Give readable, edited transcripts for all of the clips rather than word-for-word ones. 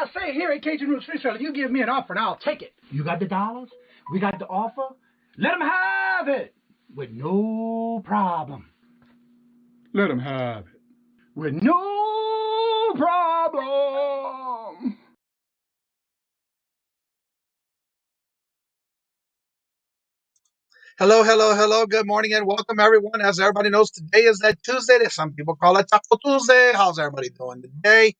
I say, here at Kajun Reseller, you give me an offer and I'll take it. You got the dollars? We got the offer? Let them have it with no problem. Let them have it with no problem. Hello, hello, hello. Good morning and welcome, everyone. As everybody knows, today is that Tuesday. Some people call it Taco Tuesday. How's everybody doing today?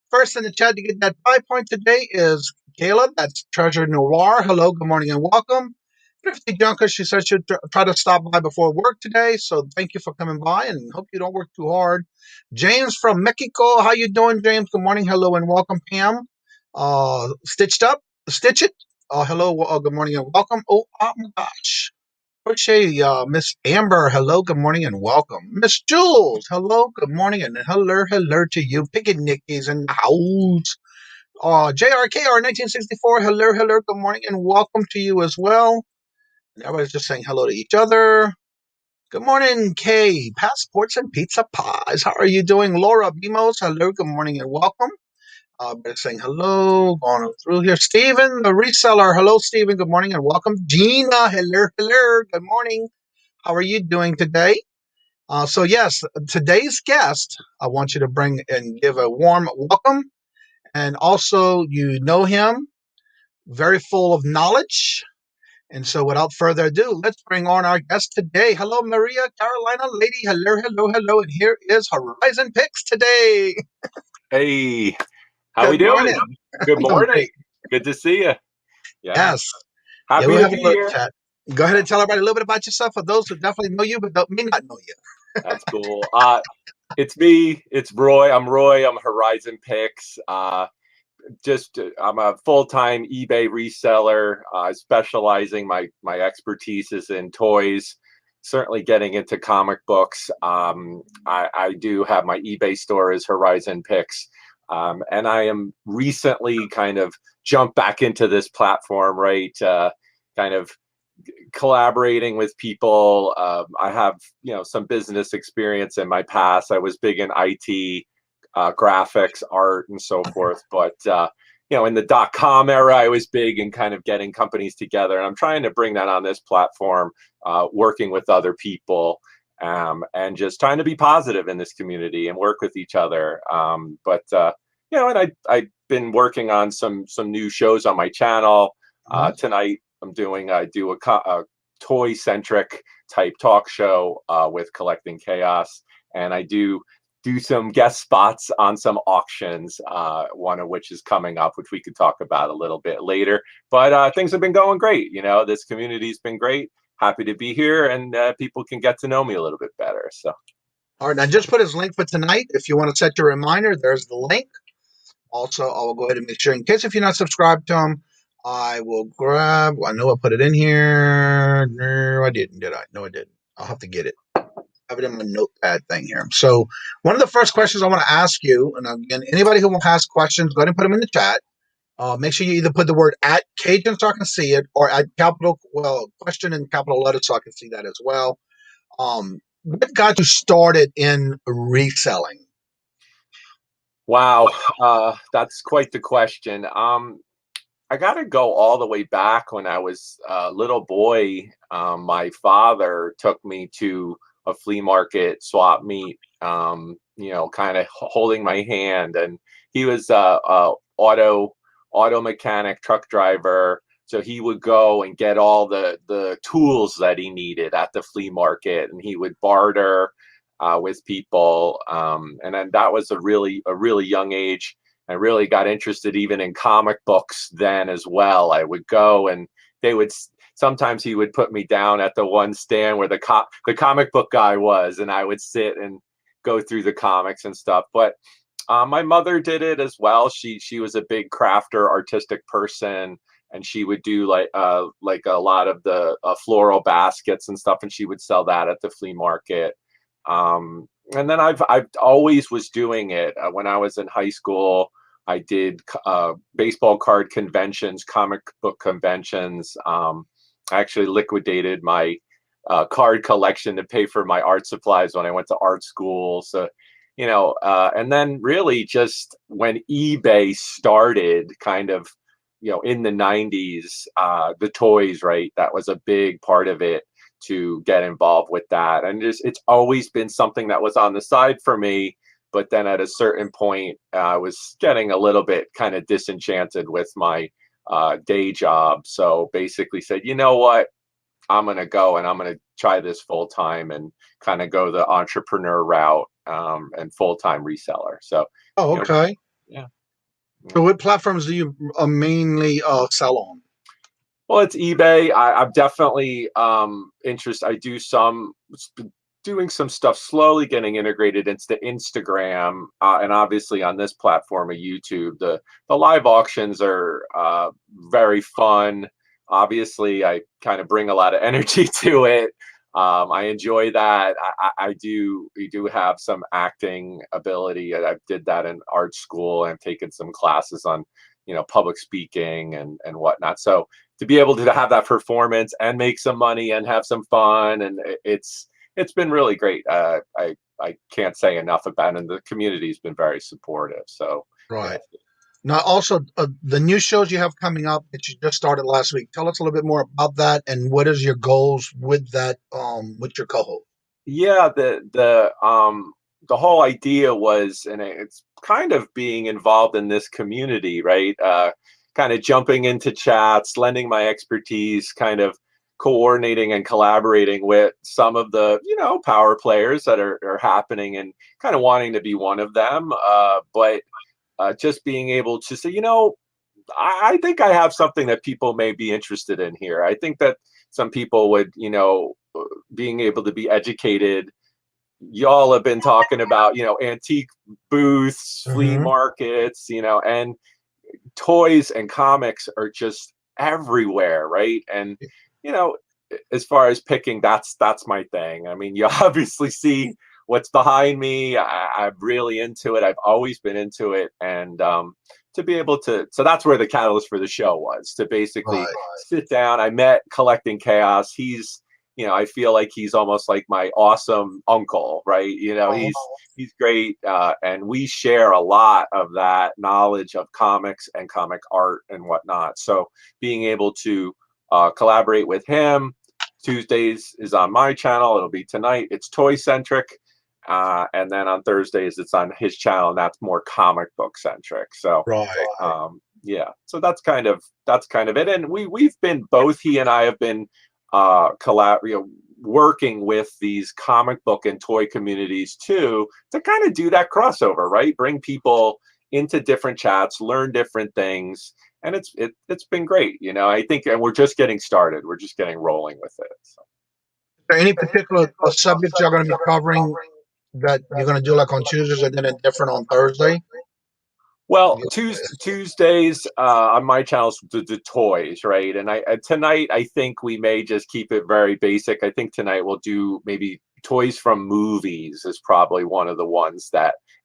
First in the chat to get that 5 point today is Kayla. That's Treasure Noir. Hello, good morning and welcome. Thrifty Junker, she said she'd try to stop by before work today. So thank you for coming by and hope you don't work too hard. James from Mexico. How you doing, James? Good morning. Hello and welcome, Pam. Stitched Up. Stitch It. Hello. Good morning and welcome. Oh my gosh. Crochet, Miss Amber, hello, good morning and welcome. Miss Jules, hello, good morning and hello to you. Picking Nicky's in the house. JRKR 1964, hello, good morning and welcome to you as well. And everybody's just saying hello to each other. Good morning, Kay. Passports and pizza pies. How are you doing? Laura Bimos, hello, good morning and welcome. Saying hello, going through here. Stephen, the reseller. Hello, Stephen. Good morning and welcome. Gina, hello. Good morning. How are you doing today? So yes, today's guest, I want you to bring and give a warm welcome. And also, you know him, very full of knowledge. And so without further ado, let's bring on our guest today. Hello, Maria Carolina Lady. Hello. And here is Horizon Picks today. Hey. How we doing? Good morning. Good to see you. Yes. Happy to be here. Chat. Go ahead and tell everybody a little bit about yourself for those who definitely know you but may not know you. That's cool. It's me. It's Roy. I'm Roy. I'm Horizon Picks. I'm a full-time eBay reseller, specializing. My expertise is in toys. Certainly getting into comic books. I do have my eBay store is Horizon Picks. And I am recently kind of jumped back into this platform, right? Kind of collaborating with people. I have, some business experience in my past. I was big in IT, graphics, art, and so forth. But, in the .com era, I was big in kind of getting companies together. And I'm trying to bring that on this platform, working with other people. And just trying to be positive in this community and work with each other. And I've been working on some new shows on my channel. Tonight I do a toy-centric type talk show with Collecting Chaos, and I do some guest spots on some auctions, one of which is coming up, which we could talk about a little bit later. But things have been going great. This community's been great. Happy to be here, and people can get to know me a little bit better. So, all right, now just put his link for tonight. If you want to set your reminder, there's the link. Also, I will go ahead and make sure, in case if you're not subscribed to him, I will grab. I know I put it in here. No, I didn't. Did I? No, I didn't. I'll have to get it. I have it in my notepad thing here. So, one of the first questions I want to ask you, and again, anybody who will ask questions, go ahead and put them in the chat. Make sure you either put the word at Kajun so I can see it, or at question in capital letters so I can see that as well. What got you started in reselling? Wow, that's quite the question. I got to go all the way back when I was a little boy. My father took me to a flea market swap meet, kind of holding my hand. And he was a auto mechanic, truck driver. So he would go and get all the tools that he needed at the flea market, and he would barter with people. And then that was a really young age. I really got interested even in comic books then as well. I would go and they would sometimes he would put me down at the one stand where the comic book guy was, and I would sit and go through the comics and stuff. But my mother did it as well. She was a big crafter, artistic person, and she would do like a lot of the floral baskets and stuff, and she would sell that at the flea market. And then I've always was doing it. When I was in high school, I did baseball card conventions, comic book conventions. I actually liquidated my card collection to pay for my art supplies when I went to art school. So, and then really just when eBay started kind of, in the 90s, the toys, right? That was a big part of it to get involved with that. And it's always been something that was on the side for me. But then at a certain point, I was getting a little bit kind of disenchanted with my day job. So basically said, you know what, I'm going to go and I'm going to try this full time and kind of go the entrepreneur route and full-time reseller. So, Oh, okay. Yeah. So what platforms do you mainly sell on? Well, it's eBay. I'm definitely interested. I do doing some stuff, slowly getting integrated into Instagram, and obviously on this platform of YouTube. The live auctions are very fun. Obviously, I kind of bring a lot of energy to it. I enjoy that. We do have some acting ability. I did that in art school and taken some classes on, public speaking and whatnot. So to be able to have that performance and make some money and have some fun, and it's been really great. I can't say enough about it, and the community's been very supportive. So Right. yeah. Now, also the new shows you have coming up that you just started last week. Tell us a little bit more about that, and what is your goals with that, with your co-host? Yeah, the whole idea was, and it's kind of being involved in this community, right? Kind of jumping into chats, lending my expertise, kind of coordinating and collaborating with some of the, power players that are happening, and kind of wanting to be one of them. But just being able to say, I think I have something that people may be interested in here. I think that some people would, being able to be educated. Y'all have been talking about, antique booths, flea Mm-hmm. markets, and toys and comics are just everywhere, right? And, you know, as far as picking, that's my thing. I mean, you obviously see what's behind me. I'm really into it. I've always been into it. And to be able to, so that's where the catalyst for the show was, to basically Right. sit down. I met Collecting Chaos. He's, I feel like he's almost like my awesome uncle, right? He's great, and we share a lot of that knowledge of comics and comic art and whatnot. So being able to collaborate with him. Tuesdays is on my channel. It'll be tonight. It's toy centric, and then on Thursdays it's on his channel, and that's more comic book centric. So Right. yeah, so that's kind of it. And we've been, both he and I have been working with these comic book and toy communities too, to kind of do that crossover, right? Bring people into different chats, learn different things, and it's been great. I think, and we're just getting started. We're just getting rolling with it. So. Is there any particular subject you're going to be covering that you're going to do like on Tuesdays and then a different on Thursday? Well, Tuesdays on my channel, the toys, right? And tonight, I think we may just keep it very basic. I think tonight we'll do maybe toys from movies is probably one of the ones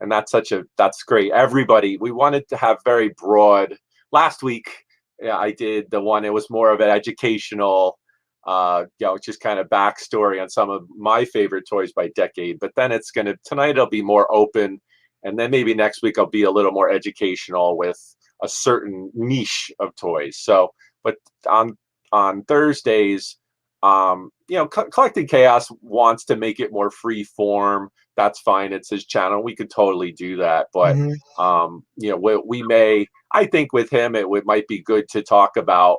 and that's great. Everybody, we wanted to have very broad. Last week, yeah, I did the one, it was more of an educational, just kind of backstory on some of my favorite toys by decade. But then tonight it'll be more open, And then maybe next week I'll be a little more educational with a certain niche of toys. So, but on Thursdays, Collecting Chaos wants to make it more free form. That's fine. It's his channel. We could totally do that. But, we may, I think with him, it might be good to talk about,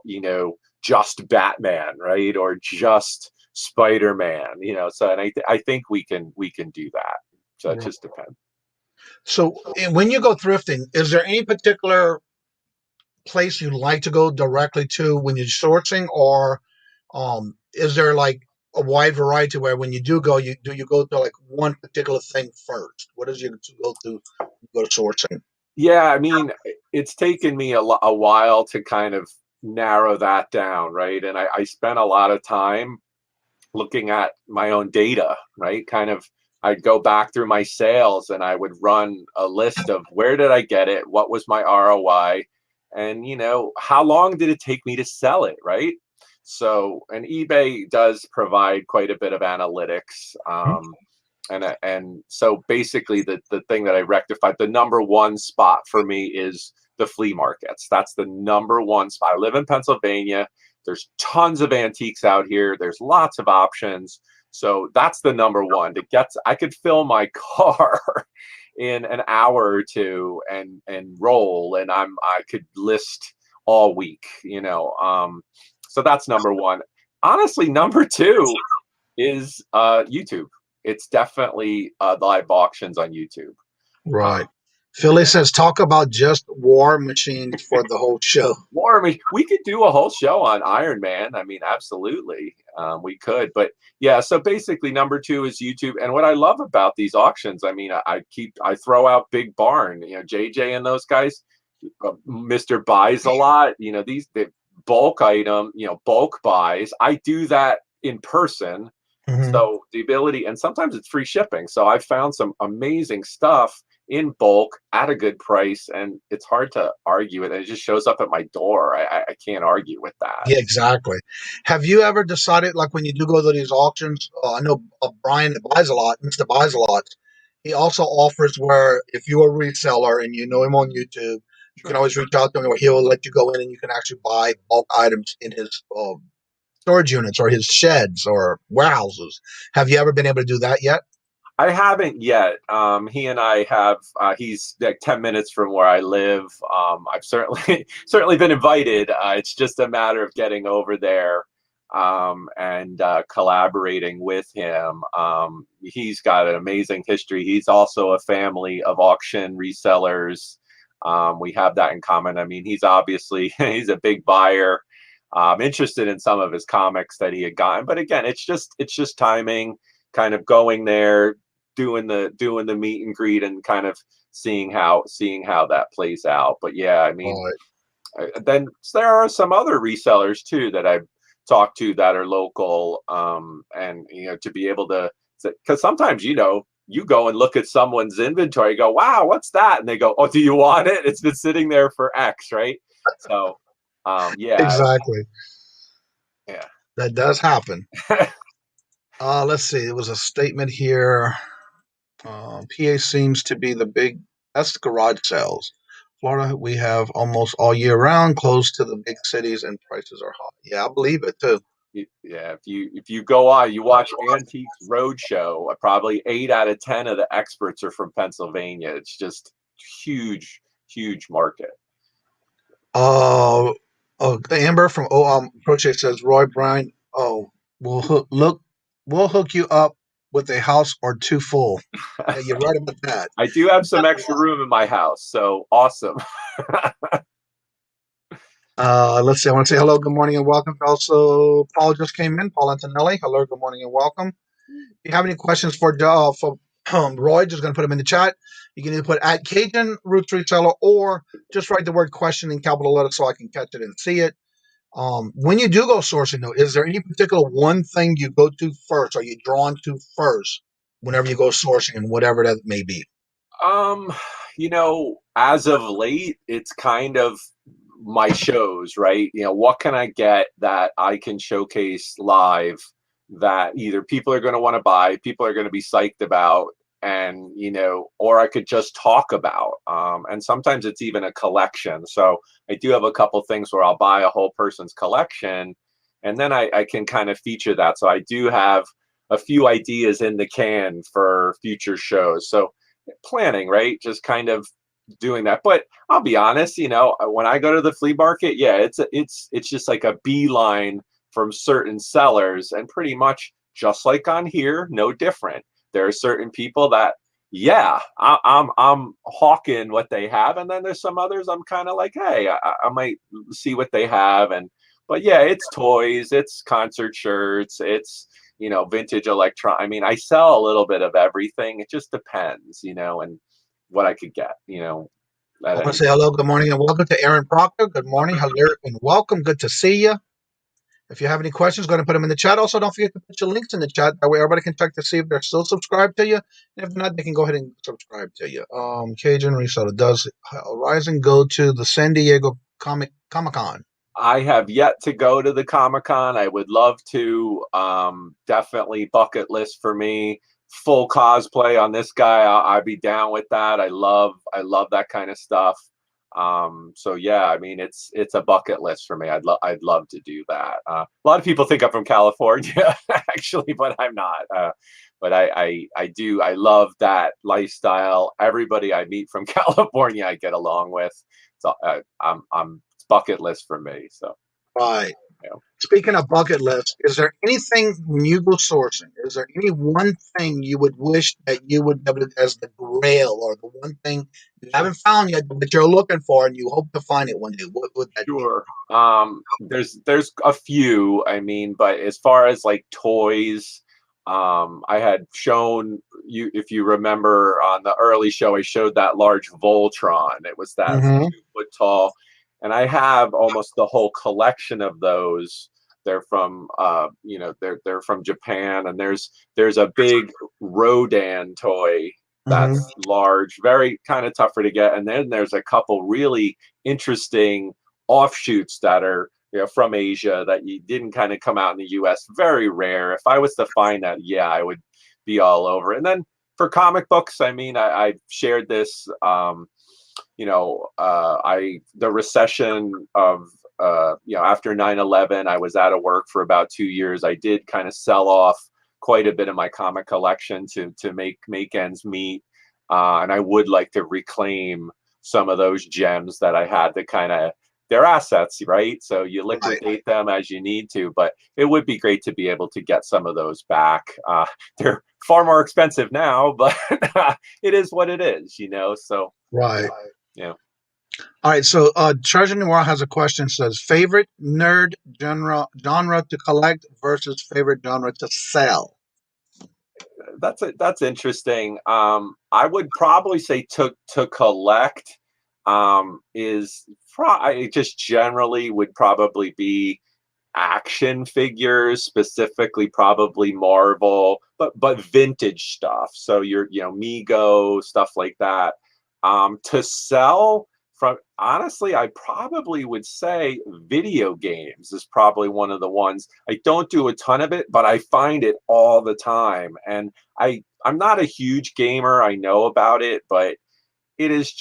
just Batman, right? Or just Spider-Man, so, and I think we can do that. So it just depends. So when you go thrifting, is there any particular place you like to go directly to when you're sourcing, or is there like a wide variety where when you do go, you go to like one particular thing first? What is your go to sourcing? Yeah, I mean, it's taken me a while to kind of narrow that down, right? And I spent a lot of time looking at my own data, right? Kind of, I'd go back through my sales and I would run a list of where did I get it? What was my ROI? And, how long did it take me to sell it, right? So, and eBay does provide quite a bit of analytics. And so basically the thing that I rectified, the number one spot for me is the flea markets. That's the number one spot. I live in Pennsylvania. There's tons of antiques out here. There's lots of options. So that's the number one. I could fill my car in an hour or two and roll, and I could list all week, so that's number one. Honestly, number two is YouTube. It's definitely the live auctions on YouTube. Right. Philly says, talk about just war machines for the whole show. War machine. We could do a whole show on Iron Man. I mean, absolutely, we could. But yeah, so basically, number two is YouTube. And what I love about these auctions, I mean, I throw out Big Barn, JJ and those guys, Mr. Buys a lot. These the bulk item, bulk buys. I do that in person. So the ability, and sometimes it's free shipping. So I've found some amazing stuff in bulk at a good price, and it's hard to argue it. It just shows up at my door. I can't argue with that. Yeah, exactly. Have you ever decided, like when you do go to these auctions, I know Brian that buys a lot, Mr. Buys a lot, he also offers where if you're a reseller and you know him on YouTube, you can always reach out to him, or he'll let you go in and you can actually buy bulk items in his storage units or his sheds or warehouses. Have you ever been able to do that yet? I haven't yet. He and I have. He's like 10 minutes from where I live. I've certainly been invited. It's just a matter of getting over there and collaborating with him. He's got an amazing history. He's also a family of auction resellers. We have that in common. I mean, he's a big buyer. I'm interested in some of his comics that he had gotten, but again, it's just timing. Kind of going there, doing the meet and greet, and kind of seeing how that plays out. But yeah, I mean, then there are some other resellers too that I've talked to that are local, and to be able to, because sometimes you go and look at someone's inventory, you go, wow, what's that? And they go, oh, do you want it? It's been sitting there for X, right? So yeah, exactly. Yeah, that does happen. Let's see. There was a statement here. PA seems to be that's the garage sales. Florida, we have almost all year round, close to the big cities, and prices are high. Yeah, I believe it too. Yeah, if you go on, you watch Antiques Roadshow, probably 8 out of 10 of the experts are from Pennsylvania. It's just huge market. Amber from Crochet says, Roy Bryan, we'll hook you up with a house or two full. Yeah, you're right about that. I do have some extra room in my house, so awesome. Let's see. I want to say hello, good morning, and welcome. Also, Paul just came in. Paul Antonelli. Hello, good morning, and welcome. If you have any questions for Roy, just going to put them in the chat. You can either put at Kajun Roots Reseller or just write the word question in capital letters so I can catch it and see it. When you do go sourcing, though, is there any particular one thing you go to first? Are you drawn to first whenever you go sourcing, and whatever that may be? As of late, it's kind of my shows, right? What can I get that I can showcase live that either people are going to want to buy, people are going to be psyched about, and or I could just talk about. And sometimes it's even a collection. So I do have a couple things where I'll buy a whole person's collection, and then I can kind of feature that. So I do have a few ideas in the can for future shows. So planning, right? Just kind of doing that. But I'll be honest, when I go to the flea market, yeah, it's just like a beeline from certain sellers, and pretty much just like on here, no different. There are certain people that, yeah, I'm hawking what they have, and then there's some others I'm kind of like, hey, I might see what they have. But yeah, it's toys, it's concert shirts, it's vintage electron. I mean, I sell a little bit of everything. It just depends, and what I could get, I want to say hello, good morning, and welcome to Aaron Proctor. Good morning, hello, and welcome. Good to see you. If you have any questions, go ahead and put them in the chat. Also, don't forget to put your links in the chat. That way everybody can check to see if they're still subscribed to you. And if not, they can go ahead and subscribe to you. Kajun Reseller, does Horizon go to the San Diego Comic-Con? I have yet to go to the Comic-Con. I would love to. Definitely bucket list for me. Full cosplay on this guy. I'd be down with that. I love that kind of stuff. So yeah, I mean, it's a bucket list for me. I'd love to do that. A lot of people think I'm from California, actually, but I'm not. But I love that lifestyle. Everybody I meet from California, I get along with. So it's bucket list for me. So right. Speaking of bucket list, is there anything when you go sourcing? Is there any one thing you would wish that you would have as the grail, or the one thing you haven't found yet but you're looking for and you hope to find it one day? What would that be? There's a few. I mean, but as far as like toys, I had shown you, if you remember on the early show, I showed that large Voltron. It was that 2-foot tall. And I have almost the whole collection of those. They're from, they're from Japan, and there's a big Rodan toy that's large, very kind of tougher to get. And then there's a couple really interesting offshoots that are from Asia that you didn't kind of come out in the U.S. Very rare. If I was to find that, yeah, I would be all over. And then for comic books, I mean, I've shared this. The recession of, after 9/11, I was out of work for about 2 years. I did kind of sell off quite a bit of my comic collection to make ends meet. And I would like to reclaim some of those gems that I had to kind of, they're assets, right? So you liquidate them as you need to, but it would be great to be able to get some of those back. They're far more expensive now, but it is what it is, so. Right. Yeah. All right. So Treasure Noir has a question. Says, favorite nerd genre to collect versus favorite genre to sell. That's interesting. I would probably say to collect is just generally would probably be action figures, specifically probably Marvel, but vintage stuff. So your Mego stuff like that. To sell, honestly, I probably would say video games is probably one of the ones. I don't do a ton of it, but I find it all the time. And I'm not a huge gamer. I know about it, but it's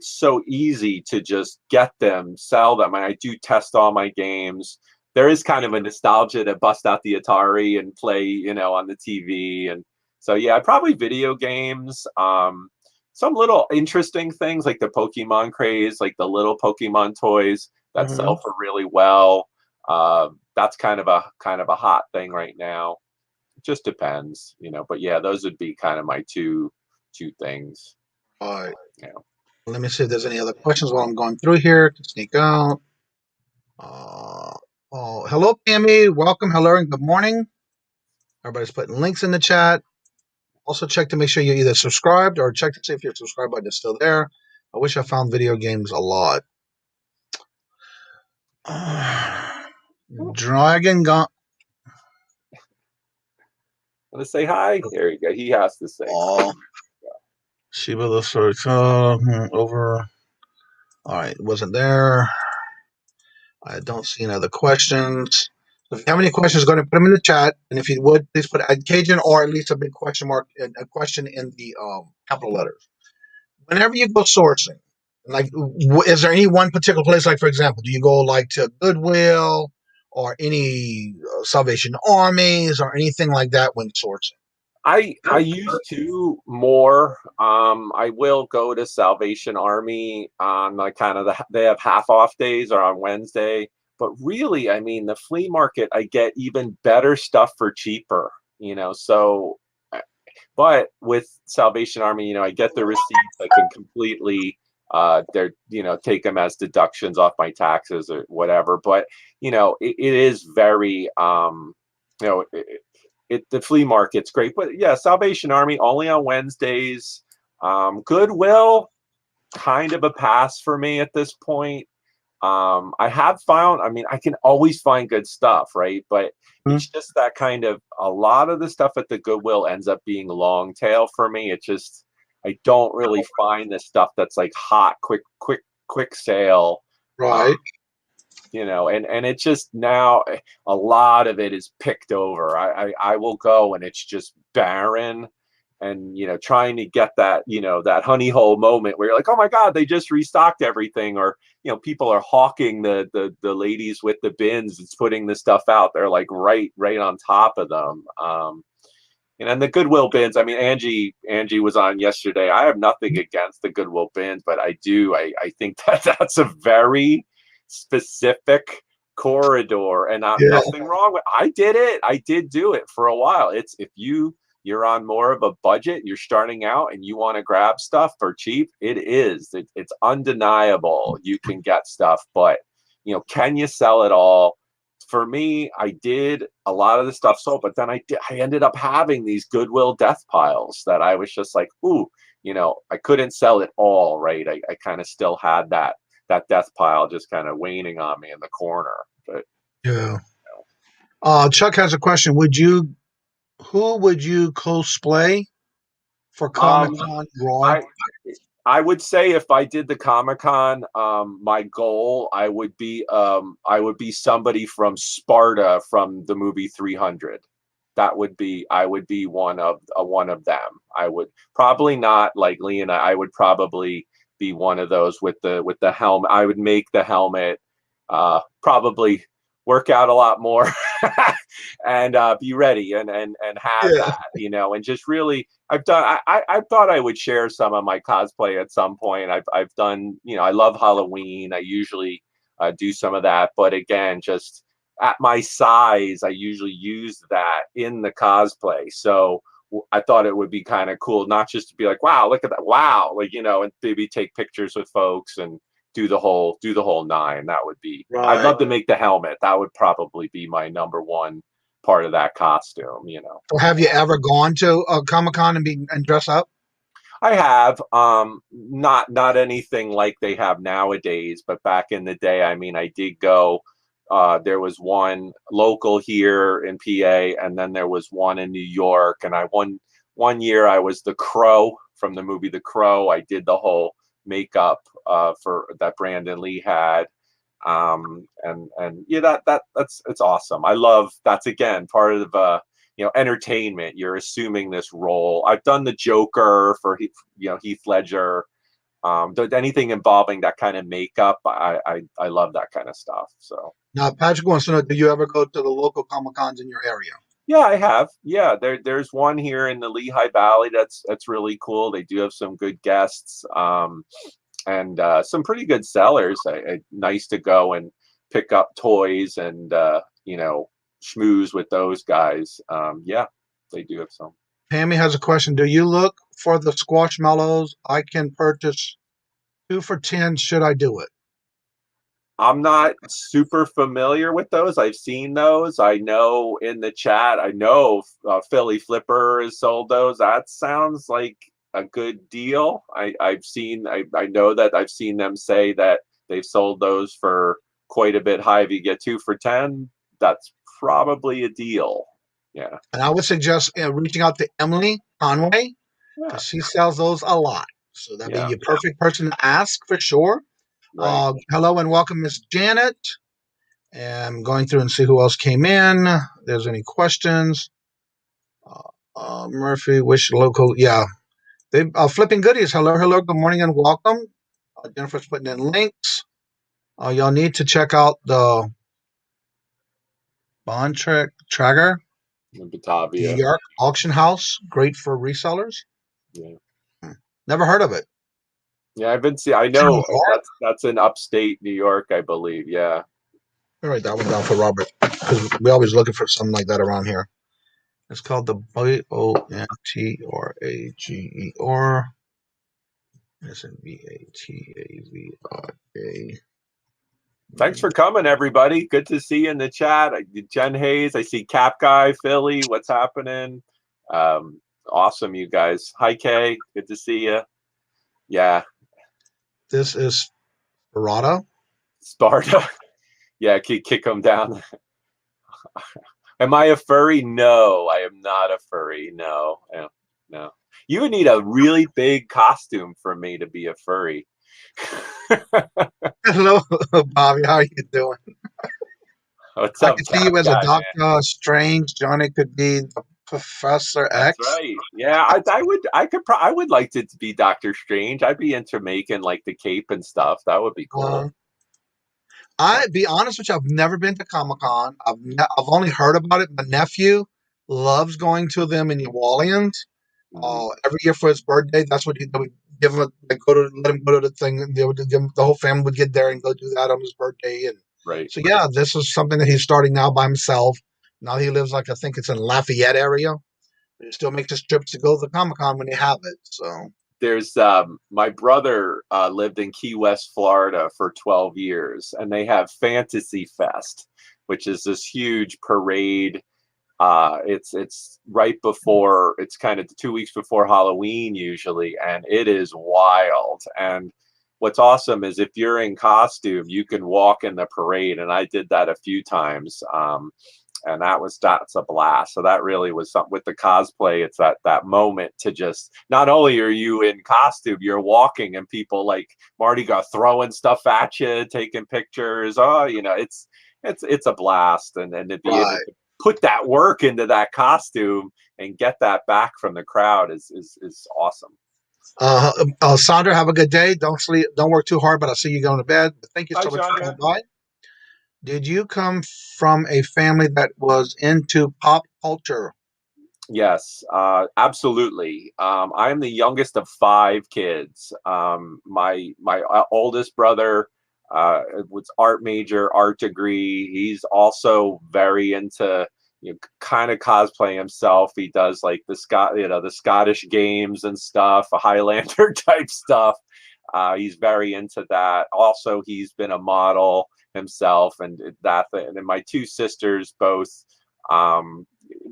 so easy to just get them, sell them. I do test all my games. There is kind of a nostalgia to bust out the Atari and play, on the TV. And so, yeah, probably video games. Some little interesting things like the Pokemon craze, like the little Pokemon toys that sell for really well. That's kind of a hot thing right now. It just depends, but yeah, those would be kind of my two things. All right. Yeah. Let me see if there's any other questions while I'm going through here to sneak out. Hello, Pammy. Welcome. Hello, and good morning. Everybody's putting links in the chat. Also check to make sure you're either subscribed or check to see if your subscribe button is still there. I wish I found video games a lot. Dragon Gun. Want to say hi? There you go. He has to say. Shiba the search over. All right, wasn't there. I don't see any other questions. So if you have any questions, go ahead and put them in the chat. And if you would, please put Cajun or at least a big question mark, a question in the capital letters. Whenever you go sourcing, like, is there any one particular place? Like, for example, do you go like to Goodwill or any Salvation Armies or anything like that when sourcing? I used to more. I will go to Salvation Army on like kind of they have half off days or on Wednesday. But really, I mean, the flea market, I get even better stuff for cheaper, So, but with Salvation Army, I get the receipts. I can completely, take them as deductions off my taxes or whatever. But it is very, the flea market's great. But yeah, Salvation Army only on Wednesdays. Goodwill, kind of a pass for me at this point. I have found, I can always find good stuff, right? But it's just that kind of, a lot of the stuff at the Goodwill ends up being long tail for me. It just, I don't really find the stuff that's like hot, quick sale. Right. And it's just now a lot of it is picked over. I will go and it's just barren. And trying to get that that honey hole moment where you're like, oh my god, they just restocked everything, or people are hawking the ladies with the bins. It's putting the stuff out. They're like right on top of them. And the Goodwill bins. I mean, Angie was on yesterday. I have nothing against the Goodwill bins, but I think that's a very specific corridor, and nothing wrong with. I did it. I did do it for a while. It's if you're on more of a budget, you're starting out and you want to grab stuff for cheap, it's undeniable you can get stuff, but can you sell it all? For me, I did a lot of the stuff sold, but then I ended up having these Goodwill death piles that I was just like, ooh, I couldn't sell it all, right? I kind of still had that death pile just kind of waning on me in the corner. But yeah. Chuck has a question. Who would you cosplay for Comic-Con, Roy? I would say if I did the Comic-Con, my goal, I would be somebody from Sparta from the movie 300. I would be one of them. I would probably not like Lena. I would probably be one of those with the helmet. I would make the helmet, probably work out a lot more and be ready and have that, and just really, I thought I would share some of my cosplay at some point. I've done, I love Halloween. I usually do some of that, but again, just at my size, I usually use that in the cosplay. So I thought it would be kind of cool, not just to be like, wow, look at that. Wow. Like, and maybe take pictures with folks and do the whole nine. That would be, right. I'd love to make the helmet. That would probably be my number one part of that costume, Well, have you ever gone to a Comic-Con and dress up? I have, not anything like they have nowadays, but back in the day, I did go. There was one local here in PA, and then there was one in New York. And one year I was the Crow from the movie The Crow. I did the whole makeup for that Brandon Lee had. And yeah, it's awesome. I love, that's again part of entertainment. You're assuming this role. I've done the Joker for Heath Ledger. Anything involving that kind of makeup, I love that kind of stuff. So now Patrick wants to know, do you ever go to the local Comic-Cons in your area? Yeah, I have. Yeah, there's one here in the Lehigh Valley that's really cool. They do have some good guests, and some pretty good sellers. Nice to go and pick up toys and schmooze with those guys. Yeah, they do have some. Pammy has a question. Do you look for the squashmallows? I can purchase 2 for $10. Should I do it? I'm not super familiar with those. I've seen those. I know in the chat, Philly Flipper has sold those. That sounds like a good deal. I know that I've seen them say that they've sold those for quite a bit high. If you get 2 for $10, that's probably a deal. Yeah. And I would suggest reaching out to Emily Conway, because she sells those a lot. So that'd be your perfect person to ask for sure. Right. Hello and welcome, Miss Janet. And I'm going through and see who else came in. If there's any questions. Murphy, wish local. Yeah. They flipping goodies. Hello, hello. Good morning and welcome. Jennifer's putting in links. Y'all need to check out the Bond Tracker, New Batavia. York auction house. Great for resellers. Yeah. Never heard of it. Yeah, I've been I know that's in upstate New York, I believe. Yeah. I'll write that one down for Robert because we're always looking for something like that around here. It's called the Bontrager. It's in Batavia. Thanks for coming, everybody. Good to see you in the chat. Jen Hayes, I see Cap Guy, Philly. What's happening? Awesome, you guys. Hi, Kay. Good to see you. Yeah. This is Sparta. Sparta. Yeah, kick them down. Am I a furry? No, I am not a furry. No, no. You would need a really big costume for me to be a furry. Hello, Bobby. How are you doing? What's I up, can see you as a Doctor man? Strange. Johnny could be the Professor X. That's right. Yeah, I would like to be Doctor Strange. I'd be into making like the cape and stuff. That would be cool. I'd be honest with you. I've never been to Comic-Con. I've only heard about it. My nephew loves going to them in New Orleans. Every year for his birthday, that's what he would give him. Let him go to the thing. The whole family would get there and go do that on his birthday. And right. So yeah, this is something that he's starting now by himself. Now he lives I think it's in Lafayette area. But he still makes his trips to go to the Comic-Con when they have it. So there's my brother lived in Key West, Florida for 12 years, and they have Fantasy Fest, which is this huge parade. It's right before, it's kind of 2 weeks before Halloween usually, and it is wild. And what's awesome is if you're in costume, you can walk in the parade, and I did that a few times. And that's a blast. So that really was something with the cosplay. It's that moment to just, not only are you in costume, you're walking and people like Marty got throwing stuff at you, taking pictures. Oh, it's a blast. And to be able to put that work into that costume and get that back from the crowd is awesome. Sandra, have a good day. Don't sleep. Don't work too hard, but I'll see you going to bed. But thank you so much for coming by. Did you come from a family that was into pop culture? Yes, absolutely. I'm the youngest of 5 kids. My oldest brother was art major, art degree. He's also very into kind of cosplay himself. He does like the Scottish games and stuff, a Highlander type stuff. He's very into that. Also, he's been a model himself, and and my 2 sisters both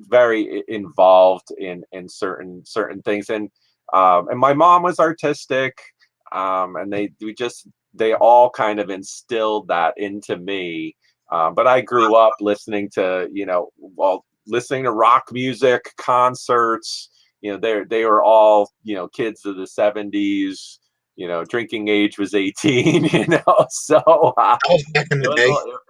very involved in certain things, and my mom was artistic, and they all kind of instilled that into me. But I grew up listening to rock music, concerts. They were all kids of the 70s. Drinking age was 18, so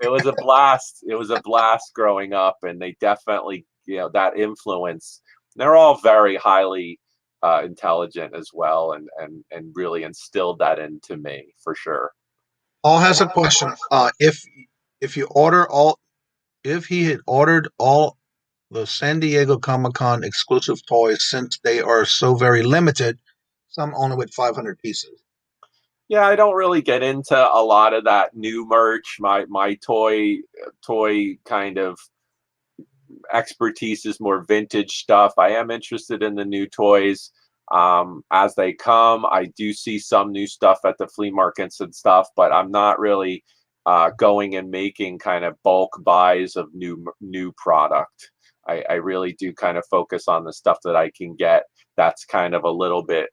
it was a blast. It was a blast growing up, and they definitely, that influence. They're all very highly intelligent as well, and really instilled that into me for sure. Paul has a question. If he had ordered all the San Diego Comic-Con exclusive toys, since they are so very limited, some only with 500 pieces. Yeah, I don't really get into a lot of that new merch. My toy kind of expertise is more vintage stuff. I am interested in the new toys as they come. I do see some new stuff at the flea markets and stuff, but I'm not really going and making kind of bulk buys of new product. I really do kind of focus on the stuff that I can get that's kind of a little bit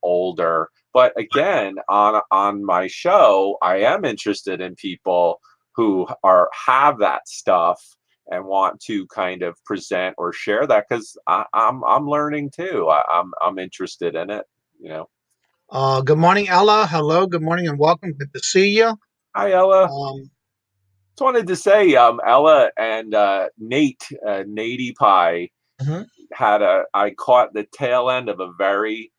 older. But again, on my show, I am interested in people who have that stuff and want to kind of present or share that, because I'm learning too. I'm interested in it. Good morning, Ella. Hello. Good morning and welcome. Good to see you. Hi, Ella. Just wanted to say, Ella and Nate, Natey Pie, Mhm. I caught the tail end of a very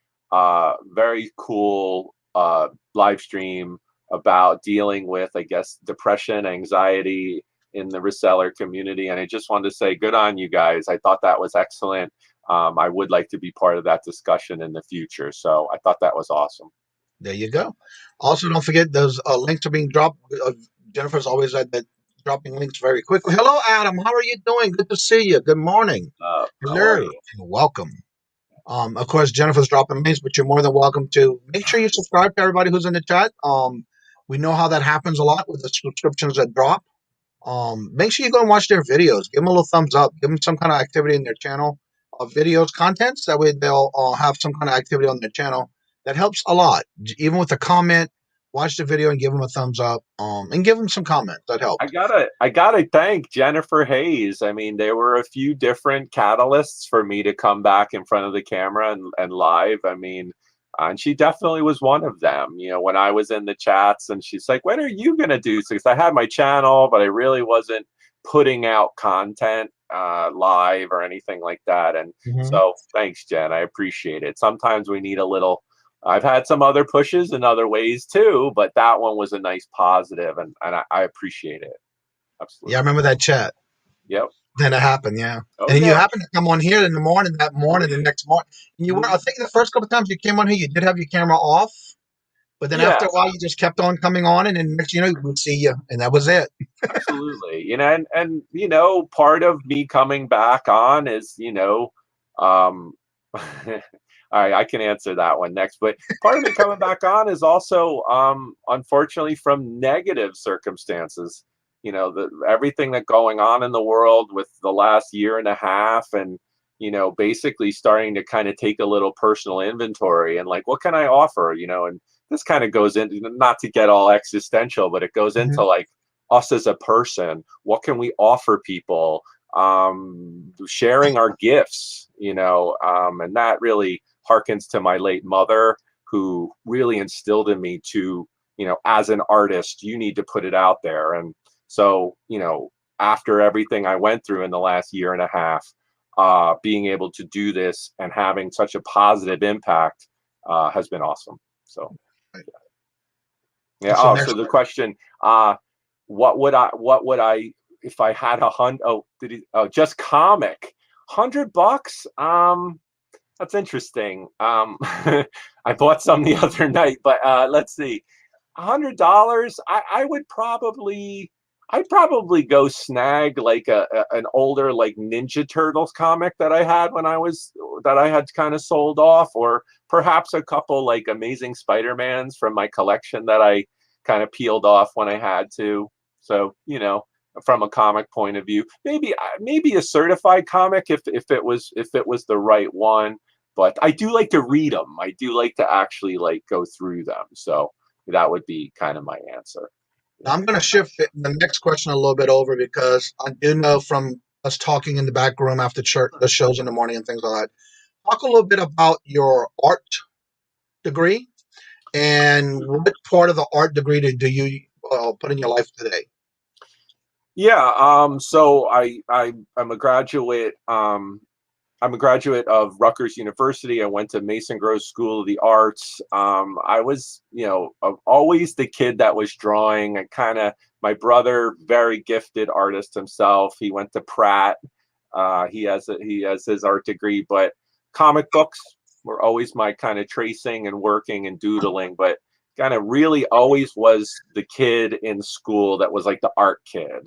cool live stream about dealing with, I guess, depression, anxiety in the reseller community. And I just wanted to say, good on you guys. I thought that was excellent. I would like to be part of that discussion in the future. So I thought that was awesome. There you go. Also, don't forget those links are being dropped. Jennifer's always at that dropping links very quickly. Hello, Adam. How are you doing? Good to see you. Good morning. How are Hello. you? Welcome. Of course, Jennifer's dropping links, but you're more than welcome to make sure you subscribe to everybody who's in the chat. We know how that happens a lot with the subscriptions that drop. Make sure you go and watch their videos. Give them a little thumbs up. Give them some kind of activity in their channel of videos, contents. That way they'll have some kind of activity on their channel. That helps a lot. Even with a comment, watch the video and give them a thumbs up. And give them some comments. That helps. I gotta thank Jennifer Hayes. I mean, there were a few different catalysts for me to come back in front of the camera and live. I mean, and she definitely was one of them. You know, when I was in the chats and she's like, when are you gonna do this? Because I had my channel, but I really wasn't putting out content live or anything like that. And so thanks, Jen. I appreciate it. Sometimes we need a little. I've had some other pushes in other ways too, but that one was a nice positive, and I appreciate it. Absolutely. Yeah, I remember that chat. Yep. Then it happened, yeah. Oh, and then you yeah. happened to come on here in the morning, the next morning. And you were, I think the first couple of times you came on here, you did have your camera off. But then after a while, you just kept on coming on, and then next you know, we'd see you, and that was it. Absolutely. You know, and you know, part of me coming back on is, you know, I can answer that one next. But part of me coming back on is also, unfortunately, from negative circumstances. You know, everything that's going on in the world with the last year and a half, and you know, basically starting to kind of take a little personal inventory and like, what can I offer? You know, and this kind of goes into, not to get all existential, but it goes into like us as a person. What can we offer people? Sharing our gifts, you know, and that really harkens to my late mother, who really instilled in me to, you know, as an artist, you need to put it out there. And so, you know, after everything I went through in the last year and a half, being able to do this and having such a positive impact has been awesome. So, yeah. So So the question, what would I, if I had just comic, $100? That's interesting. I bought some the other night, but let's see, $100. I'd probably go snag like an older like Ninja Turtles comic that I had that I had kind of sold off, or perhaps a couple like Amazing Spider-Mans from my collection that I kind of peeled off when I had to. So, you know, from a comic point of view, maybe a certified comic if it was the right one. But I do like to read them. I do like to actually like go through them. So that would be kind of my answer. I'm going to shift the next question a little bit over, because I do know from us talking in the back room after church, the shows in the morning and things like that. Talk a little bit about your art degree and what part of the art degree do you put in your life today? Yeah. So I'm a graduate. I'm a graduate of Rutgers University. I went to Mason Gross School of the Arts. I was, you know, always the kid that was drawing. And my brother, very gifted artist himself. He went to Pratt. He has his art degree, but comic books were always my kind of tracing and working and doodling. But kind of really always was the kid in school that was like the art kid.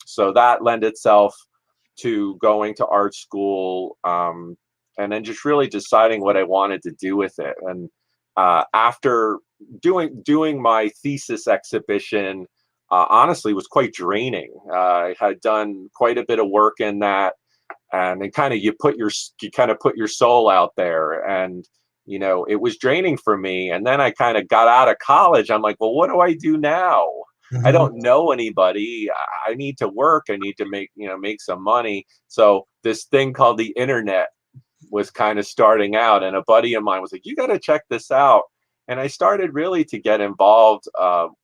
So that lent itself to going to art school, and then just really deciding what I wanted to do with it. And after doing my thesis exhibition, honestly was quite draining. I had done quite a bit of work in that, and then you kind of put your soul out there, and you know, it was draining for me. And then I kind of got out of college. I'm like, well, what do I do now? I don't know anybody. I need to work. I need to make some money. So this thing called the internet was kind of starting out, and a buddy of mine was like, you got to check this out. And I started really to get involved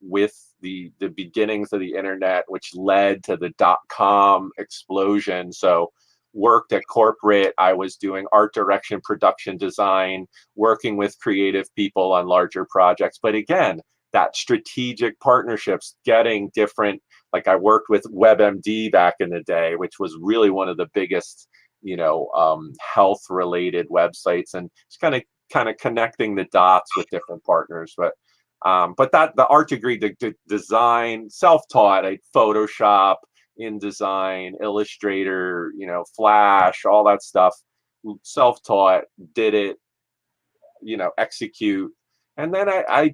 with the beginnings of the internet, which led to the .com explosion. So worked at corporate. I was doing art direction, production design, working with creative people on larger projects. But again, that strategic partnerships, getting different, like I worked with WebMD back in the day, which was really one of the biggest, health related websites, and just kind of connecting the dots with different partners. But that the art degree, the design, self-taught, I Photoshop, InDesign, Illustrator, Flash, all that stuff, self-taught, did it, execute. And then I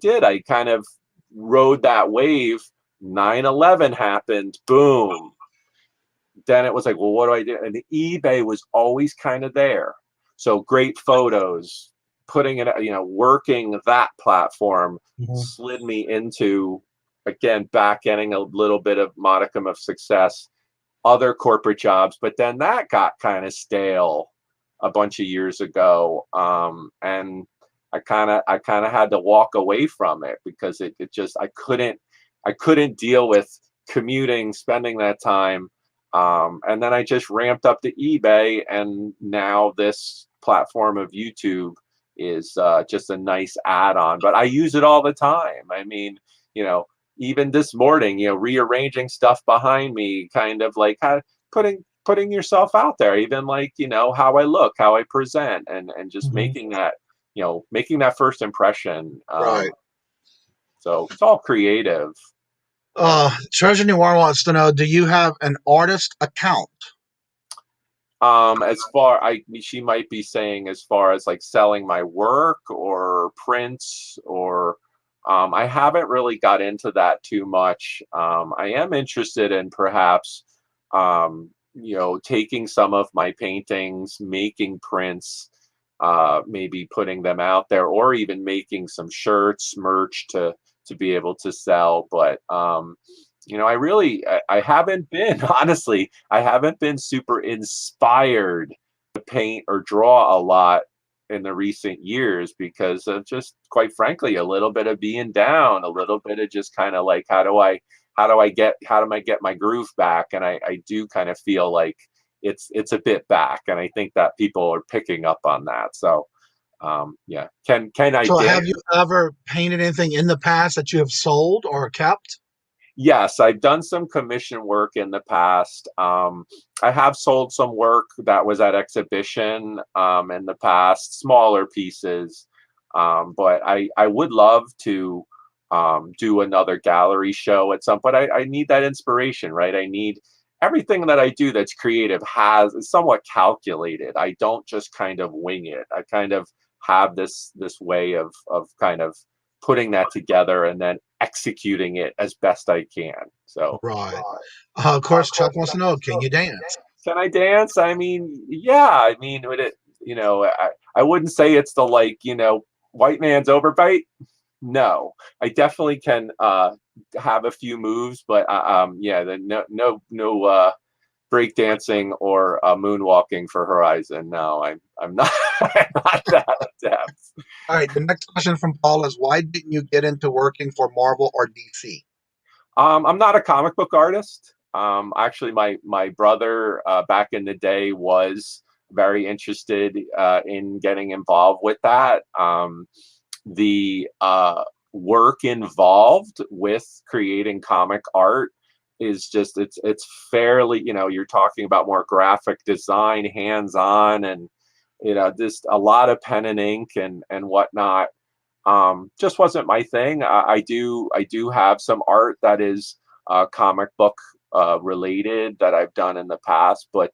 kind of rode that wave. 9/11 happened, boom. Then it was like, well, what do I do? And the eBay was always kind of there. So great photos, putting it, working that platform slid me into, again, back ending a little bit of modicum of success, other corporate jobs. But then that got kind of stale a bunch of years ago. And I kind of had to walk away from it because it just, I couldn't deal with commuting, spending that time. And then I just ramped up to eBay, and now this platform of YouTube is just a nice add-on. But I use it all the time. I mean, even this morning, rearranging stuff behind me, kind of like putting yourself out there, even like, how I look, how I present, and just making that first impression. Right. So it's all creative. Treasure Noir wants to know, do you have an artist account? She might be saying as far as like selling my work or prints, or I haven't really got into that too much. I am interested in perhaps taking some of my paintings, making prints, maybe putting them out there, or even making some shirts, merch to be able to sell. But I haven't been, honestly, I haven't been super inspired to paint or draw a lot in the recent years because of just, quite frankly, a little bit of being down, a little bit of just kind of like, how do I get my groove back? And I do kind of feel like it's a bit back, and I think that people are picking up on that. So yeah. Can I So dance? have you ever painted anything in the past that you have sold or kept? Yes, I've done some commission work in the past. I have sold some work that was at exhibition in the past, smaller pieces. But I would love to do another gallery show at some point. I need that inspiration, right? I need everything that I do that's creative is somewhat calculated. I don't just kind of wing it. I kind of have this way of kind of putting that together and then executing it as best I can. So, Right. Of course, Chuck wants to know, can you dance? can I dance? I mean, yeah. I mean, would it? I wouldn't say it's the white man's overbite. No, I definitely can have a few moves, but yeah, no breakdancing or moonwalking for Horizon. No, I'm not, I'm not that adept. All right. The next question from Paul is, why didn't you get into working for Marvel or DC? I'm not a comic book artist. Actually, my brother back in the day was very interested in getting involved with that. The work involved with creating comic art is just it's fairly, you're talking about more graphic design, hands-on, and just a lot of pen and ink and whatnot. Just wasn't my thing. I do have some art that is comic book related that I've done in the past, but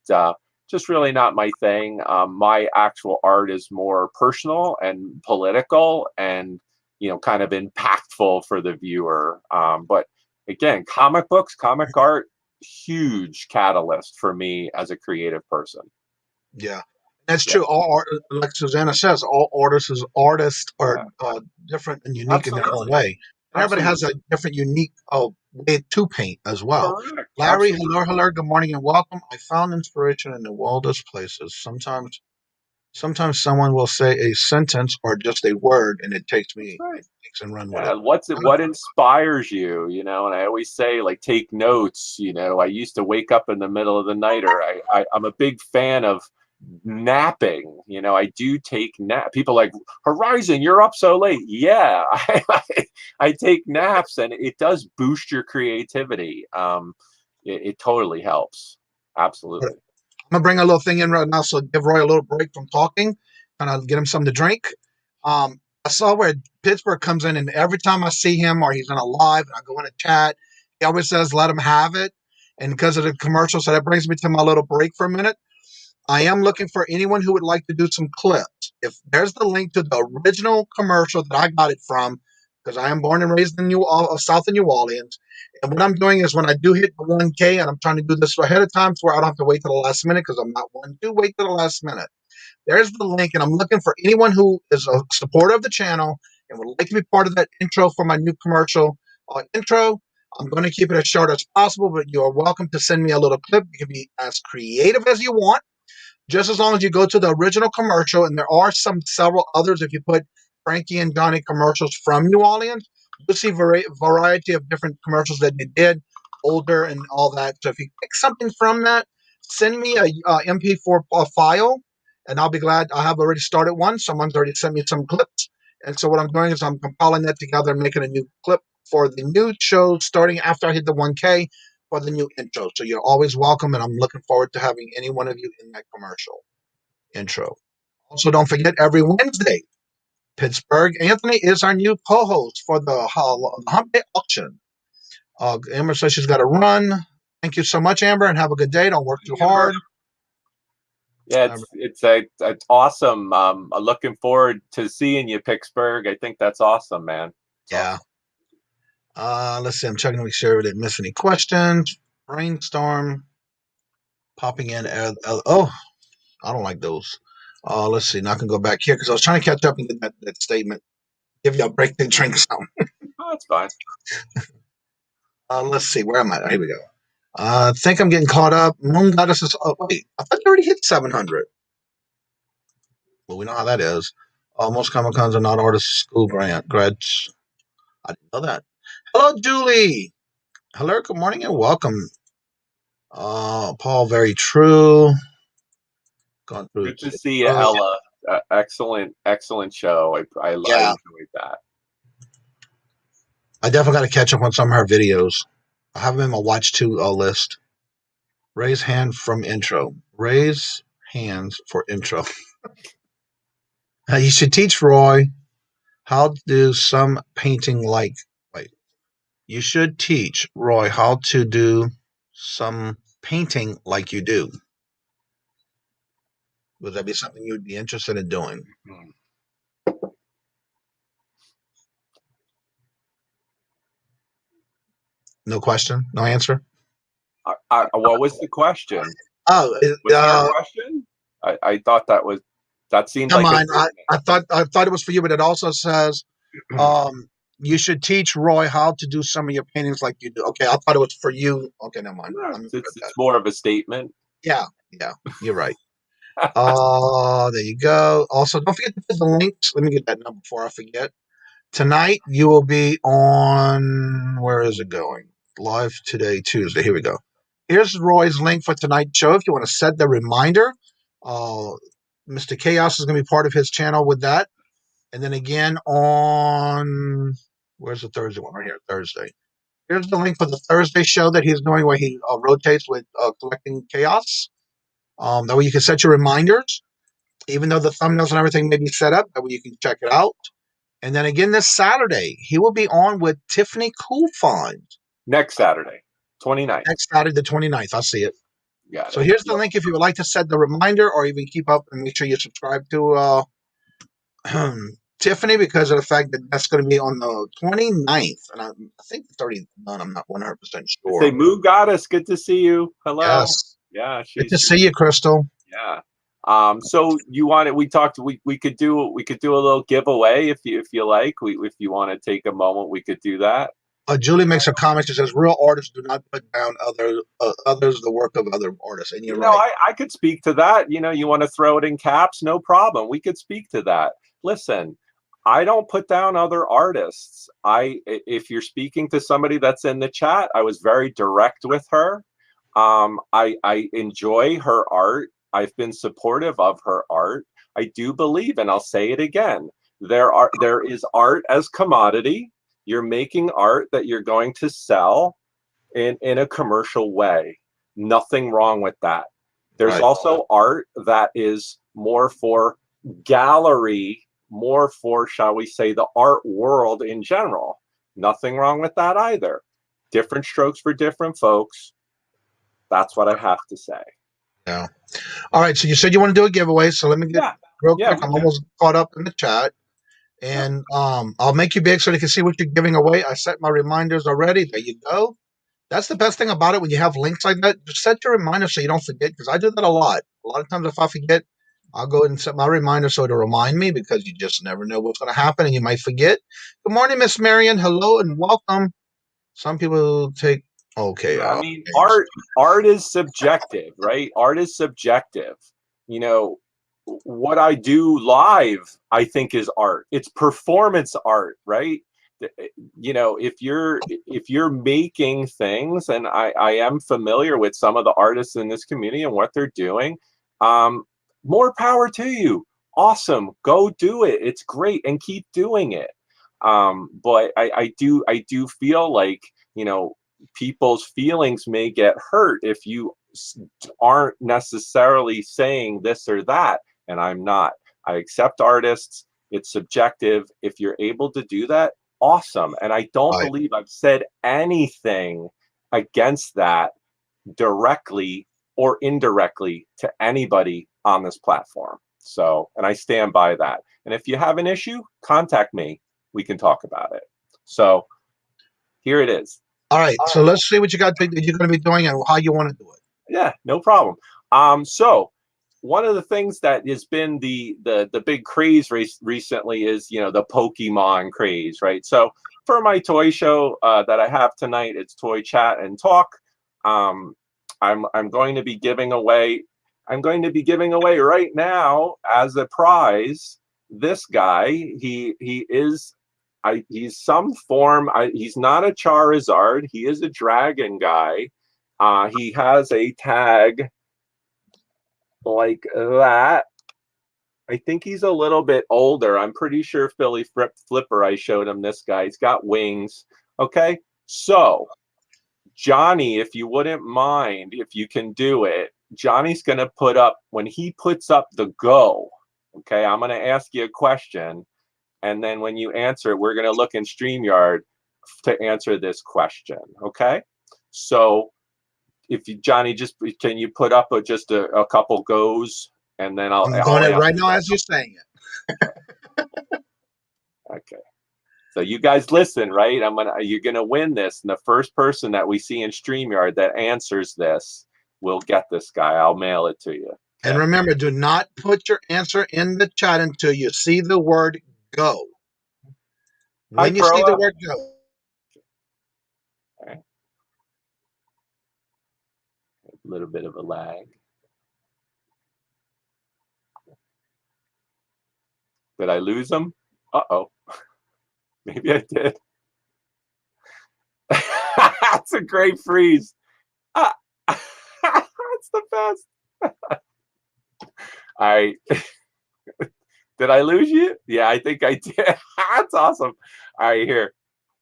just really not my thing. My actual art is more personal and political and kind of impactful for the viewer. But again, comic books, comic art, huge catalyst for me as a creative person. Yeah, that's Yeah, true. All art, like Susanna says, all artists are different and unique in their own absolutely, way. And everybody has absolutely, a different, unique way to paint as well. correct, Larry, absolutely. hello, hello, good morning and welcome. I found inspiration in the wildest places. Sometimes Sometimes someone will say a sentence or just a word, and it takes me and run with it. What inspires you? You know, and I always say, like, take notes. You know, I used to wake up in the middle of the night, or I'm a big fan of napping. You know, I do take nap. People like, Horizon, you're up so late. Yeah, I take naps, and it does boost your creativity. It totally helps. Absolutely. I'm gonna bring a little thing in right now, so give Roy a little break from talking, and I'll get him something to drink. I saw where Pittsburgh comes in, and every time I see him or he's in a live, and I go in a chat, he always says, "Let him have it." And because of the commercial, so that brings me to my little break for a minute. I am looking for anyone who would like to do some clips. If there's the link to the original commercial that I got it from, because I am born and raised in South of New Orleans. And what I'm doing is when I do hit the 1K, and I'm trying to do this ahead of time so I don't have to wait till the last minute, because I'm not one to wait till the last minute. There's the link, and I'm looking for anyone who is a supporter of the channel and would like to be part of that intro for my new commercial intro. I'm going to keep it as short as possible, but you are welcome to send me a little clip. You can be as creative as you want, just as long as you go to the original commercial. And there are several others. If you put Frankie and Johnny commercials from New Orleans, you'll see variety of different commercials that they did, older and all that. So if you pick something from that, send me a MP4 file, and I'll be glad. I have already started one. Someone's already sent me some clips. And so what I'm doing is I'm compiling that together and making a new clip for the new show starting after I hit the 1K for the new intro. So you're always welcome, and I'm looking forward to having any one of you in that commercial intro. Also, don't forget, every Wednesday, Pittsburgh Anthony is our new co-host for the Hump Day auction. Amber says she's got to run. Thank you so much, Amber, and have a good day. Don't work too hard. Yeah, it's awesome. I'm looking forward to seeing you, Pittsburgh. I think that's awesome, man. Yeah. Awesome. Let's see. I'm checking to make sure we didn't miss any questions. Brainstorm. Popping in. Oh, I don't like those. Let's see. Now I can go back here because I was trying to catch up and get that statement. Give you a break to drink some. Oh, that's fine. Let's see. Where am I? Here we go. I think I'm getting caught up. Moon Goddess is. Oh, wait. I thought you already hit 700. Well, we know how that is. Most Comic Cons are not artist school grads. I didn't know that. Hello, Julie. Hello, good morning, and welcome. Paul, very true. Gone through. Good to see you, Ella. Excellent show. I enjoyed that. I definitely got to catch up on some of her videos. I have them in my watch to list. Raise hand from intro. Raise hands for intro. You should teach Roy how to do some painting like. Wait. You should teach Roy how to do some painting like you do. Would that be something you'd be interested in doing? No question? No answer? What was the question? Oh, was there a question? I thought that seemed like mine. I thought it was for you, but it also says you should teach Roy how to do some of your paintings like you do. Okay, I thought it was for you. Okay, never mind. It's more of a statement. Yeah, you're right. There you go. Also, don't forget to put the links. Let me get that number before I forget. Tonight you will be on. Where is it going? Live today, Tuesday. Here we go. Here's Roy's link for tonight's show. If you want to set the reminder, Mr. Chaos is going to be part of his channel with that. And then again on, where's the Thursday one? Right here, Thursday. Here's the link for the Thursday show that he's doing where he rotates with collecting chaos. That way you can set your reminders, even though the thumbnails and everything may be set up. That way you can check it out. And then again this Saturday, he will be on with Tiffany Coolfine. Next Saturday, 29th. Next Saturday, the 29th. I see it. Yeah. So here's the link if you would like to set the reminder or even keep up and make sure you subscribe to Tiffany, because of the fact that that's going to be on the 29th. And I think it's already done. I'm not 100% sure. Say, Moo Goddess, good to see you. Hello. Yes. Yeah. Good to see you, Crystal. Yeah. So you want it? We talked. We could do a little giveaway if you like. If you want to take a moment, we could do that. Julie makes a comment. She says, "Real artists do not put down others the work of other artists," and you're right. I could speak to that. You want to throw it in caps, no problem. We could speak to that. Listen, I don't put down other artists. If you're speaking to somebody that's in the chat, I was very direct with her. I enjoy her art. I've been supportive of her art. I do believe, and I'll say it again, there is art as commodity. You're making art that you're going to sell in a commercial way. Nothing wrong with that. There's also art that is more for gallery, more for, shall we say, the art world in general. Nothing wrong with that either. Different strokes for different folks. That's what I have to say. Yeah. All right. So you said you want to do a giveaway. So let me get real quick. I'm almost caught up in the chat. And I'll make you big so they can see what you're giving away. I set my reminders already. There you go. That's the best thing about it when you have links like that. Just set your reminder so you don't forget, because I do that a lot. A lot of times if I forget, I'll go ahead and set my reminder so to remind me, because you just never know what's going to happen and you might forget. Good morning, Miss Marion. Hello and welcome. Some people take I mean, art is subjective, right? Art is subjective. What I do live, I think, is art. It's performance art, right? If you're making things, and I am familiar with some of the artists in this community and what they're doing, more power to you. Awesome, go do it. It's great, and keep doing it. But I do feel like, people's feelings may get hurt if you aren't necessarily saying this or that, and I'm not. I accept artists. It's subjective. If you're able to do that, awesome. And I don't believe I've said anything against that directly or indirectly to anybody on this platform. So, and I stand by that. And if you have an issue, contact me. We can talk about it. So here it is. All right. So let's see what you're going to be doing and how you want to do it. Yeah, no problem. So one of the things that has been the big craze recently is, the Pokemon craze, right? So for my toy show that I have tonight, it's Toy Chat and Talk. I'm going to be giving away. I'm going to be giving away right now as a prize this guy. He's some form. He's not a Charizard. He is a dragon guy. He has a tag like that. I think he's a little bit older. I'm pretty sure Philly Flipper, I showed him this guy. He's got wings. Okay. So, Johnny, if you wouldn't mind, if you can do it, Johnny's going to put up, when he puts up the go, okay, I'm going to ask you a question. And then when you answer it, we're going to look in StreamYard to answer this question. Okay. So if you, Johnny, can you put up just a couple goes, and then I'm doing it right now as you're saying it. Okay. So you guys listen, right? You're going to win this. And the first person that we see in StreamYard that answers this will get this guy. I'll mail it to you. Okay? And remember, do not put your answer in the chat until you see the word go. When you see the word go. Okay. A little bit of a lag. Did I lose him? Uh-oh. Maybe I did. That's a great freeze. That's the best. All right. Did I lose you? Yeah, I think I did. That's awesome. All right, here,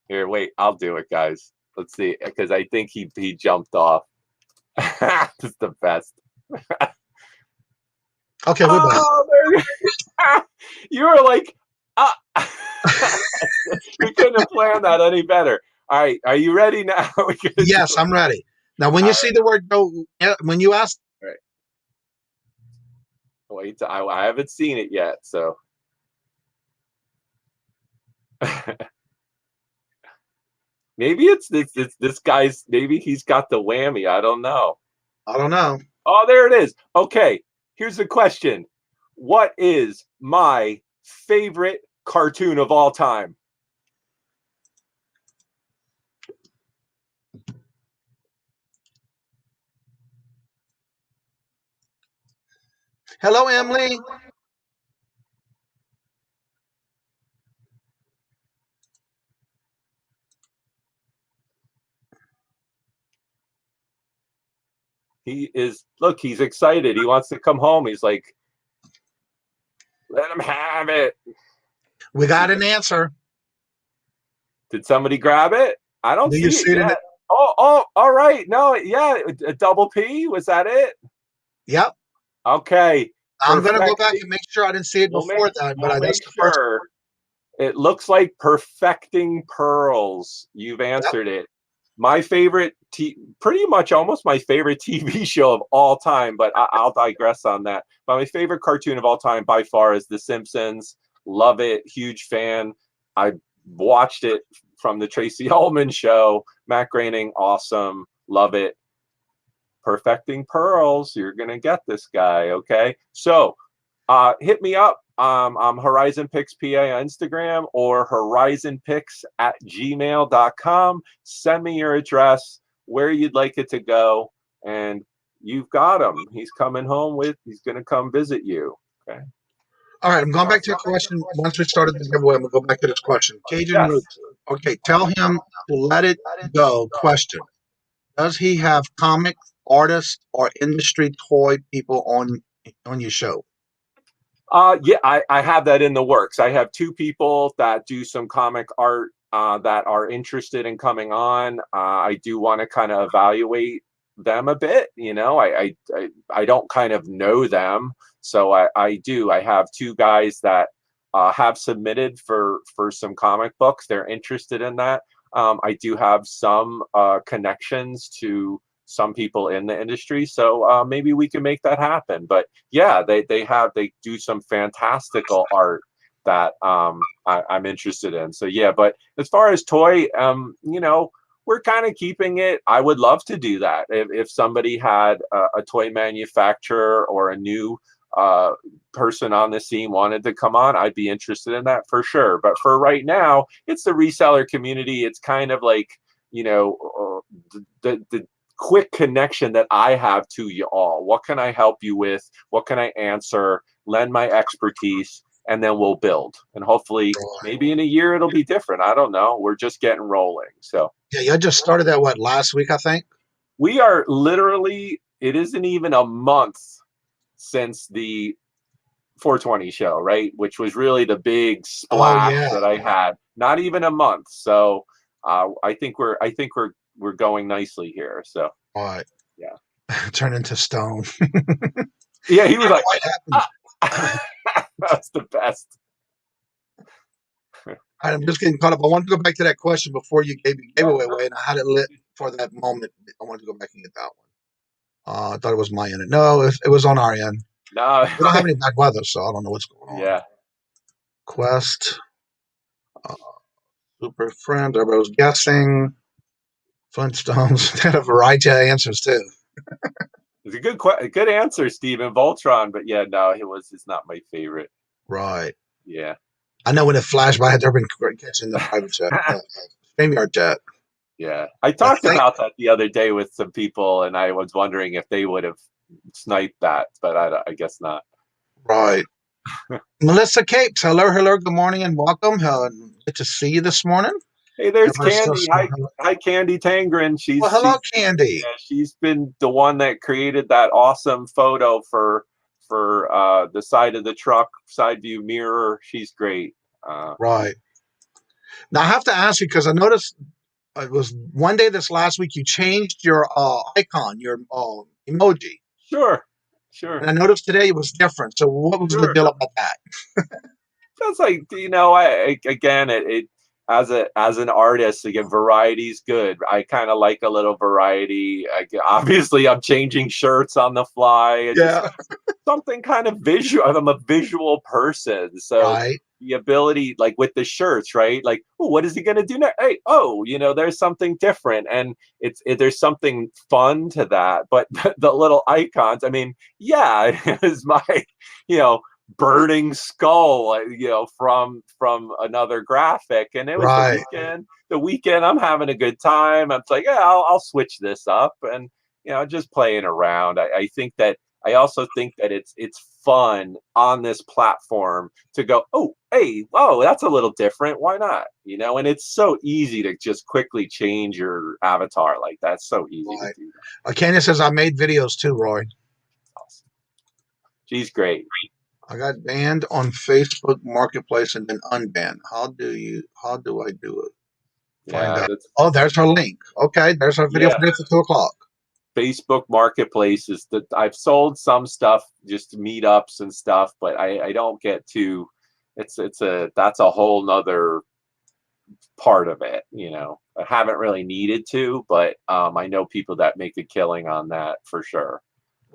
wait, I'll do it, guys. Let's see, because I think he jumped off. That's the best. Okay, we're back. You were like, we couldn't have planned that any better. All right, are you ready now? Yes, I'm ready. Now, when you see the word go, when you ask. Right. Wait, I haven't seen it yet, so. Maybe it's this guy's, maybe he's got the whammy. I don't know. Oh, there it is. Okay, here's the question. What is my favorite cartoon of all time? Hello, Emily. He's excited. He wants to come home. He's like, let him have it. We got an answer. Did somebody grab it? I don't Do see you it see it yet. in it? Oh, all right. No, yeah, a double P. Was that it? Yep. Okay. I'm going to go back and make sure I didn't see it before that, We'll but that's make the first. sure. It looks like Perfecting Pearls. You've answered it. My favorite, pretty much almost my favorite TV show of all time, but I'll digress on that. But my favorite cartoon of all time by far is The Simpsons. Love it. Huge fan. I watched it from the Tracy Ullman show. Matt Groening, awesome. Love it. Perfecting Pearls. You're going to get this guy, okay? So hit me up. I'm Horizon Picks PA on Instagram or horizonpicks@gmail.com. Send me your address, where you'd like it to go, and you've got him. He's coming home he's going to come visit you. Okay. All right, I'm going back to the question. Once we started the giveaway, I'm going to go back to this question. Cajun Roots. Okay, tell him to let it go. Question. Does he have comic artists or industry toy people on your show? Yeah, I have that in the works. I have two people that do some comic art that are interested in coming on. I do want to kind of evaluate them a bit. You know, I don't kind of know them, so I do. I have two guys that have submitted for some comic books. They're interested in that. I do have some connections to some people in the industry, so maybe we can make that happen. But yeah, they do some fantastical art that I'm interested in. So yeah, but as far as toy, you know, we're kind of keeping it. I would love to do that if somebody had a toy manufacturer or a new person on the scene wanted to come on, I'd be interested in that for sure. But for right now, it's the reseller community. It's kind of like, you know, the quick connection that I have to you all. What can I help you with? What can I answer? Lend my expertise, and then we'll build. And hopefully, maybe in a year it'll be different. I don't know. We're just getting rolling. So yeah, you just started that last week, I think. We are literally. It isn't even a month since the 420 show, right? Which was really the big splash that I had. Not even a month. So I think we're going nicely here. So all right. Yeah. Turn into stone. Yeah, he was like, that's the best. I'm just getting caught up. I wanted to go back to that question before you gave away, and I had it lit for that moment. I wanted to go back and get that one. I thought it was my end. No, it was on our end. No, we don't have any bad weather, so I don't know what's going on. Yeah. Quest. Super friend. Everybody was guessing. Flintstones. They had a variety of answers too. It's a good answer, Steven Voltron, but yeah, no, it's not my favorite. Right. Yeah. I know when it flashed by, I had been catching the private chat, StreamYard chat. Yeah, I talked about that the other day with some people, and I was wondering if they would have sniped that, but I guess not. Right. Melissa Capes, hello, good morning, and welcome. Good to see you this morning. Hey, there's Candy. Hi, Candy Tangren. Hello, Candy. Yeah, she's been the one that created that awesome photo for the side of the truck, side view mirror. She's great. Right. Now I have to ask you because I noticed it was one day this last week you changed your icon, your emoji. Sure. And I noticed today it was different. So what was the deal about that? That's like, you know, it as an artist, again, variety's good. I kind of like a little variety. Obviously, I'm changing shirts on the fly. Just something kind of visual. I'm a visual person, so the ability, like with the shirts, right? Like, oh, what is he gonna do next? Hey, oh, you know, there's something different, and there's something fun to that. But the little icons, I mean, yeah, it is my, you know, burning skull, you know, from another graphic, and it was the weekend. I'm having a good time. I'm like, yeah, I'll switch this up, and you know, just playing around. I think that I also think that it's fun on this platform to go, oh, hey, whoa, that's a little different. Why not? You know, and it's so easy to just quickly change your avatar like that. So easy to do that. Kenya says I made videos too, Roy. Awesome. She's great. I got banned on Facebook Marketplace and then unbanned. How do I do it? Find out. Oh, there's her link. Okay, there's her video for 2 o'clock. Facebook Marketplace is that I've sold some stuff, just meetups and stuff, but I don't get to. That's a whole nother part of it. You know, I haven't really needed to, but I know people that make a killing on that for sure.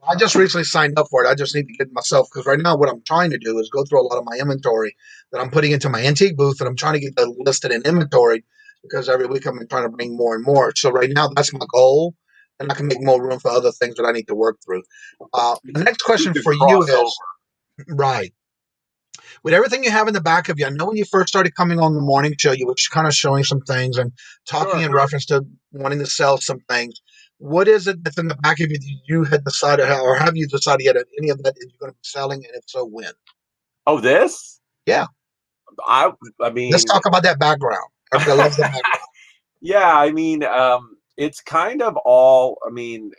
I just recently signed up for it. I just need to get myself, because right now what I'm trying to do is go through a lot of my inventory that I'm putting into my antique booth, and I'm trying to get that listed in inventory because every week I'm trying to bring more and more. So right now that's my goal, and I can make more room for other things that I need to work through. The next question for you is, right, with everything you have in the back of you, I know when you first started coming on the morning show, you were kind of showing some things and talking in reference to wanting to sell some things. What is it that's in the back of you that you had decided, or have you decided yet any of that that you're going to be selling, and if so, when? Oh, this? Yeah. I mean, let's talk about that background. Everybody loves the background. Yeah, I mean, it's kind of all, I mean,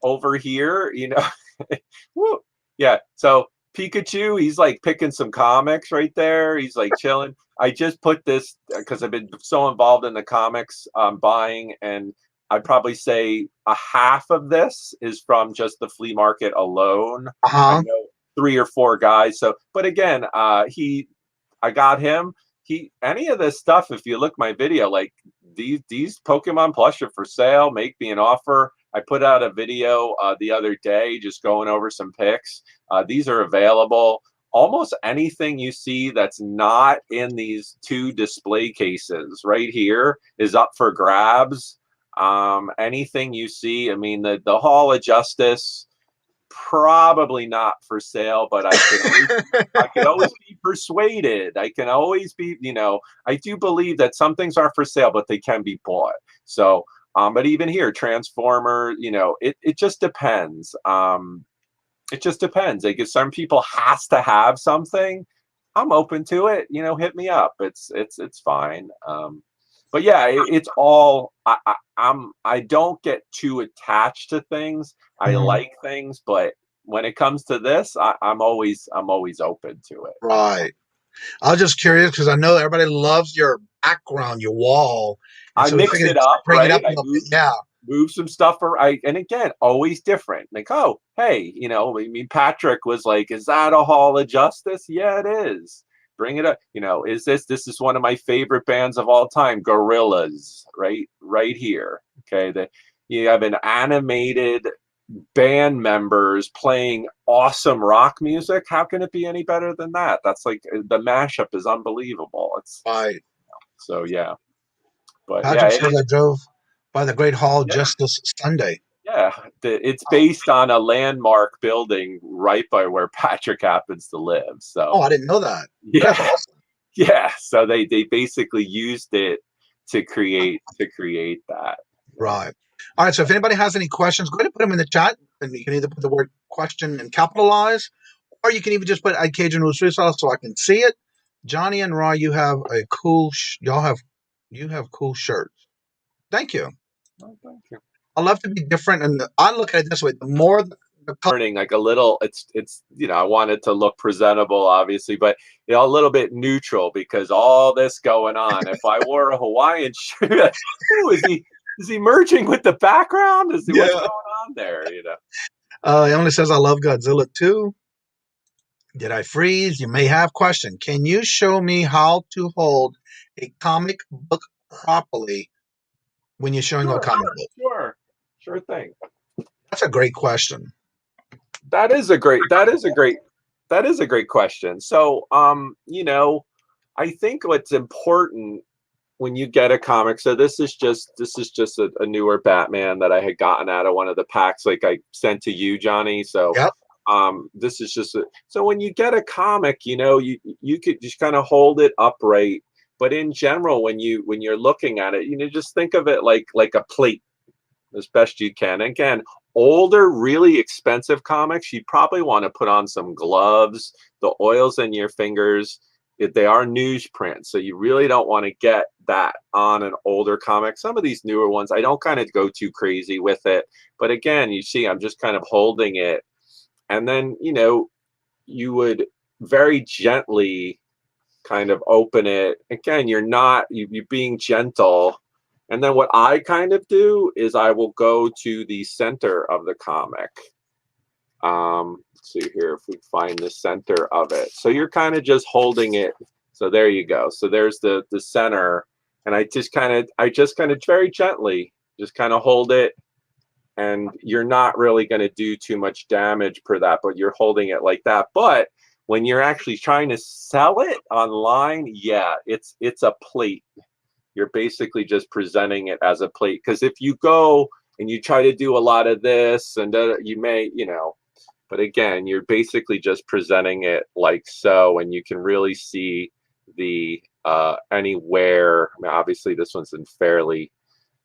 over here, you know, yeah. So Pikachu, he's like picking some comics right there. He's like chilling. I just put this because I've been so involved in the comics buying, and I'd probably say a half of this is from just the flea market alone. I know 3 or 4 guys. So, but again, I got him. Any of this stuff, if you look my video, like these Pokemon plush are for sale, make me an offer. I put out a video the other day just going over some pics. These are available. Almost anything you see that's not in these 2 display cases right here is up for grabs. Anything you see, I mean, the Hall of Justice, probably not for sale, but I can always be persuaded. I can always be, you know, I do believe that some things are for sale, but they can be bought. So, but even here, Transformer, you know, it just depends. It just depends. Like if some people has to have something, I'm open to it. You know, hit me up. It's fine. But yeah, it's all. I don't get too attached to things. I like things, but when it comes to this, I'm always open to it. Right. I was just curious because I know everybody loves your background, your wall. I mixed it up, right? I move some stuff around, and again, always different. Like, oh, hey, you know, I mean, Patrick was like, "Is that a Hall of Justice?" Yeah, it is. Bring it up. You know, this is one of my favorite bands of all time, Gorillaz, right here. Okay, you have an animated band members playing awesome rock music. How can it be any better than that? That's like the mashup is unbelievable. It's right. So yeah, but Patrick says I drove by the Great Hall just this Sunday. Yeah, it's based on a landmark building right by where Patrick happens to live. So I didn't know that. Yeah, that's awesome. Yeah. So they basically used it to create that. Right. All right. So if anybody has any questions, go ahead and put them in the chat, and you can either put the word question and capitalize, or you can even just put Kajun Reseller so I can see it. Johnny and Roy, you have a cool. You have cool shirts. Thank you. Oh, thank you. I love to be different, and I look at it this way: the more the like a little, it's you know, I want it to look presentable, obviously, but you know, a little bit neutral because all this going on. If I wore a Hawaiian shirt, is he merging with the background? What's going on there? You know. Emily says I love Godzilla too. Did I freeze? You may have question. Can you show me how to hold a comic book properly when you're showing a comic book? Sure thing. That's a great question. That is a great question. So, you know, I think what's important when you get a comic. So this is just a newer Batman that I had gotten out of one of the packs, like I sent to you, Johnny. So, this is just so when you get a comic, you know, you could just kind of hold it upright. But in general, when you're looking at it, you know, just think of it like a plate as best you can. Again, older, really expensive comics, you probably want to put on some gloves, the oils in your fingers. If they are newsprint, so you really don't want to get that on an older comic. Some of these newer ones, I don't kind of go too crazy with it. But again, you see, I'm just kind of holding it. And then, you know, you would very gently kind of open it. Again, you're being gentle. And then what I kind of do is I will go to the center of the comic. Let's see here if we find the center of it. So you're kind of just holding it. So there you go. So there's the center. And I just kind of very gently just kind of hold it. And you're not really going to do too much damage per that, but you're holding it like that. But when you're actually trying to sell it online, yeah, it's a plate. You're basically just presenting it as a plate. Because if you go and you try to do a lot of this, and you may, you know, but again, you're basically just presenting it like so, and you can really see the anywhere. I mean, obviously, this one's in fairly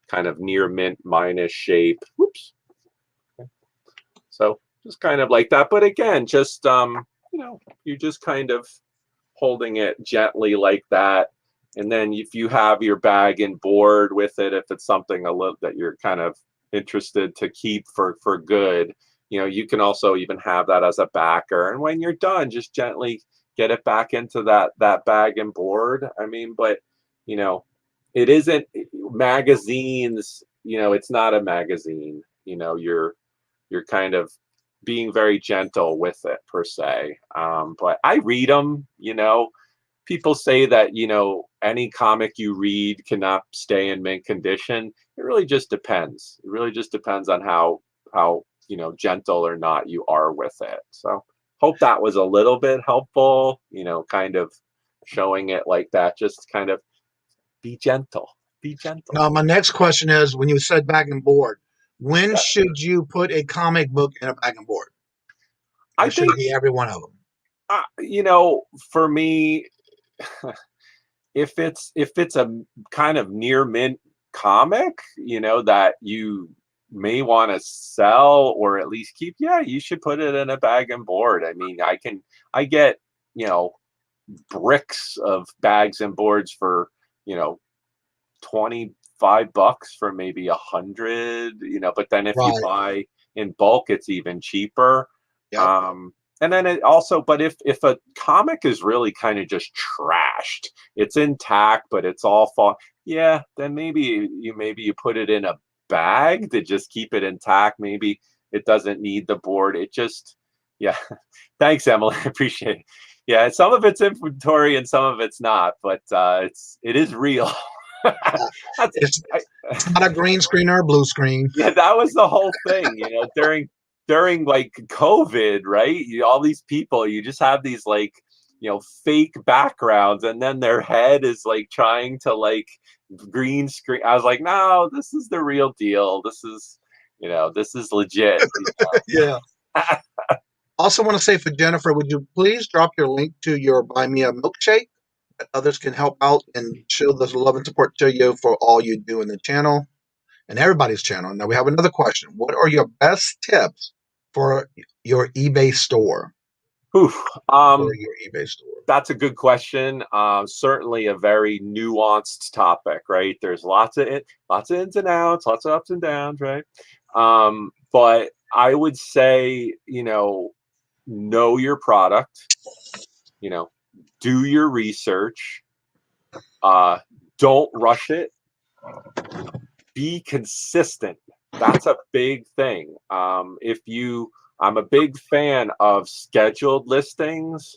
kind of near mint minus shape. Whoops. Okay. So just kind of like that. But again, just you know, you're just kind of holding it gently like that. And then if you have your bag and board with it, if it's something a little that you're kind of interested to keep for good, you know, you can also even have that as a backer. And when you're done, just gently get it back into that bag and board. I mean, but you know, it isn't magazines, you know, it's not a magazine. You know, you're kind of being very gentle with it per se. But I read them, you know. People say that, you know, any comic you read cannot stay in mint condition. It really just depends. It really just depends on how you know, gentle or not you are with it. So hope that was a little bit helpful, you know, kind of showing it like that. Just kind of be gentle. Be gentle. Now, my next question is, when you said bag and board, when should you put a comic book in a bag and board? I should think, be every one of them. You know, for me, if it's a kind of near mint comic, you know, that you may want to sell or at least keep, yeah, you should put it in a bag and board. I mean, I get, you know, bricks of bags and boards for, you know, $25 for maybe 100, you know, but then if you buy in bulk, it's even cheaper. Yep. And then it also, but if a comic is really kind of just trashed, it's intact, but it's all fall, yeah, then maybe you put it in a bag to just keep it intact. Maybe it doesn't need the board. It just, yeah. Thanks, Emily. I appreciate it. Yeah, some of it's inventory and some of it's not, but it is real. It's not a green screen or a blue screen. Yeah, that was the whole thing, you know, during like COVID, right? All these people, you just have these like, you know, fake backgrounds, and then their head is like trying to like green screen. I was like, no, this is the real deal. This is, you know, this is legit. You know? Yeah. Also want to say for Jennifer, would you please drop your link to your Buy Me a Milkshake that others can help out and show the love and support to you for all you do in the channel and everybody's channel. Now we have another question. What are your best tips for your eBay store? For your eBay store. That's a good question. Certainly a very nuanced topic, right? There's lots of ins and outs, lots of ups and downs, right? But I would say, you know your product, you know, do your research, don't rush it, be consistent. That's a big thing. I'm a big fan of scheduled listings,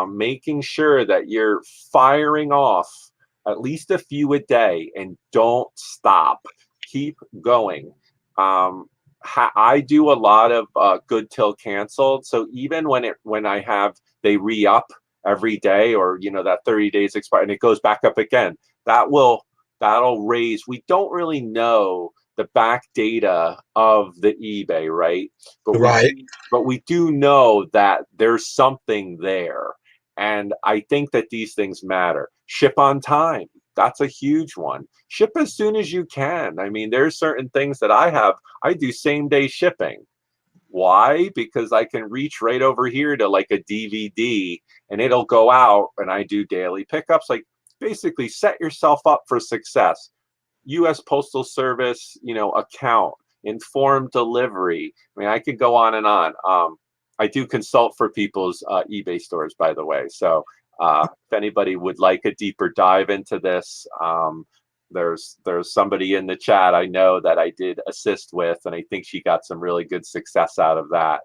making sure that you're firing off at least a few a day and don't stop. Keep going. I do a lot of good till canceled. So even when I have they re-up every day, or you know that 30 days expire and it goes back up again, that'll raise. We don't really know the back data of the eBay, right? But we do know that there's something there. And I think that these things matter. Ship on time. That's a huge one. Ship as soon as you can. I mean, there's certain things that I do same day shipping. Why? Because I can reach right over here to like a DVD and it'll go out, and I do daily pickups. Like, basically set yourself up for success. U.S. Postal Service, account, informed delivery. I mean, I could go on and on. I do consult for people's eBay stores, by the way. So if anybody would like a deeper dive into this, there's somebody in the chat I know that I did assist with, and I think she got some really good success out of that.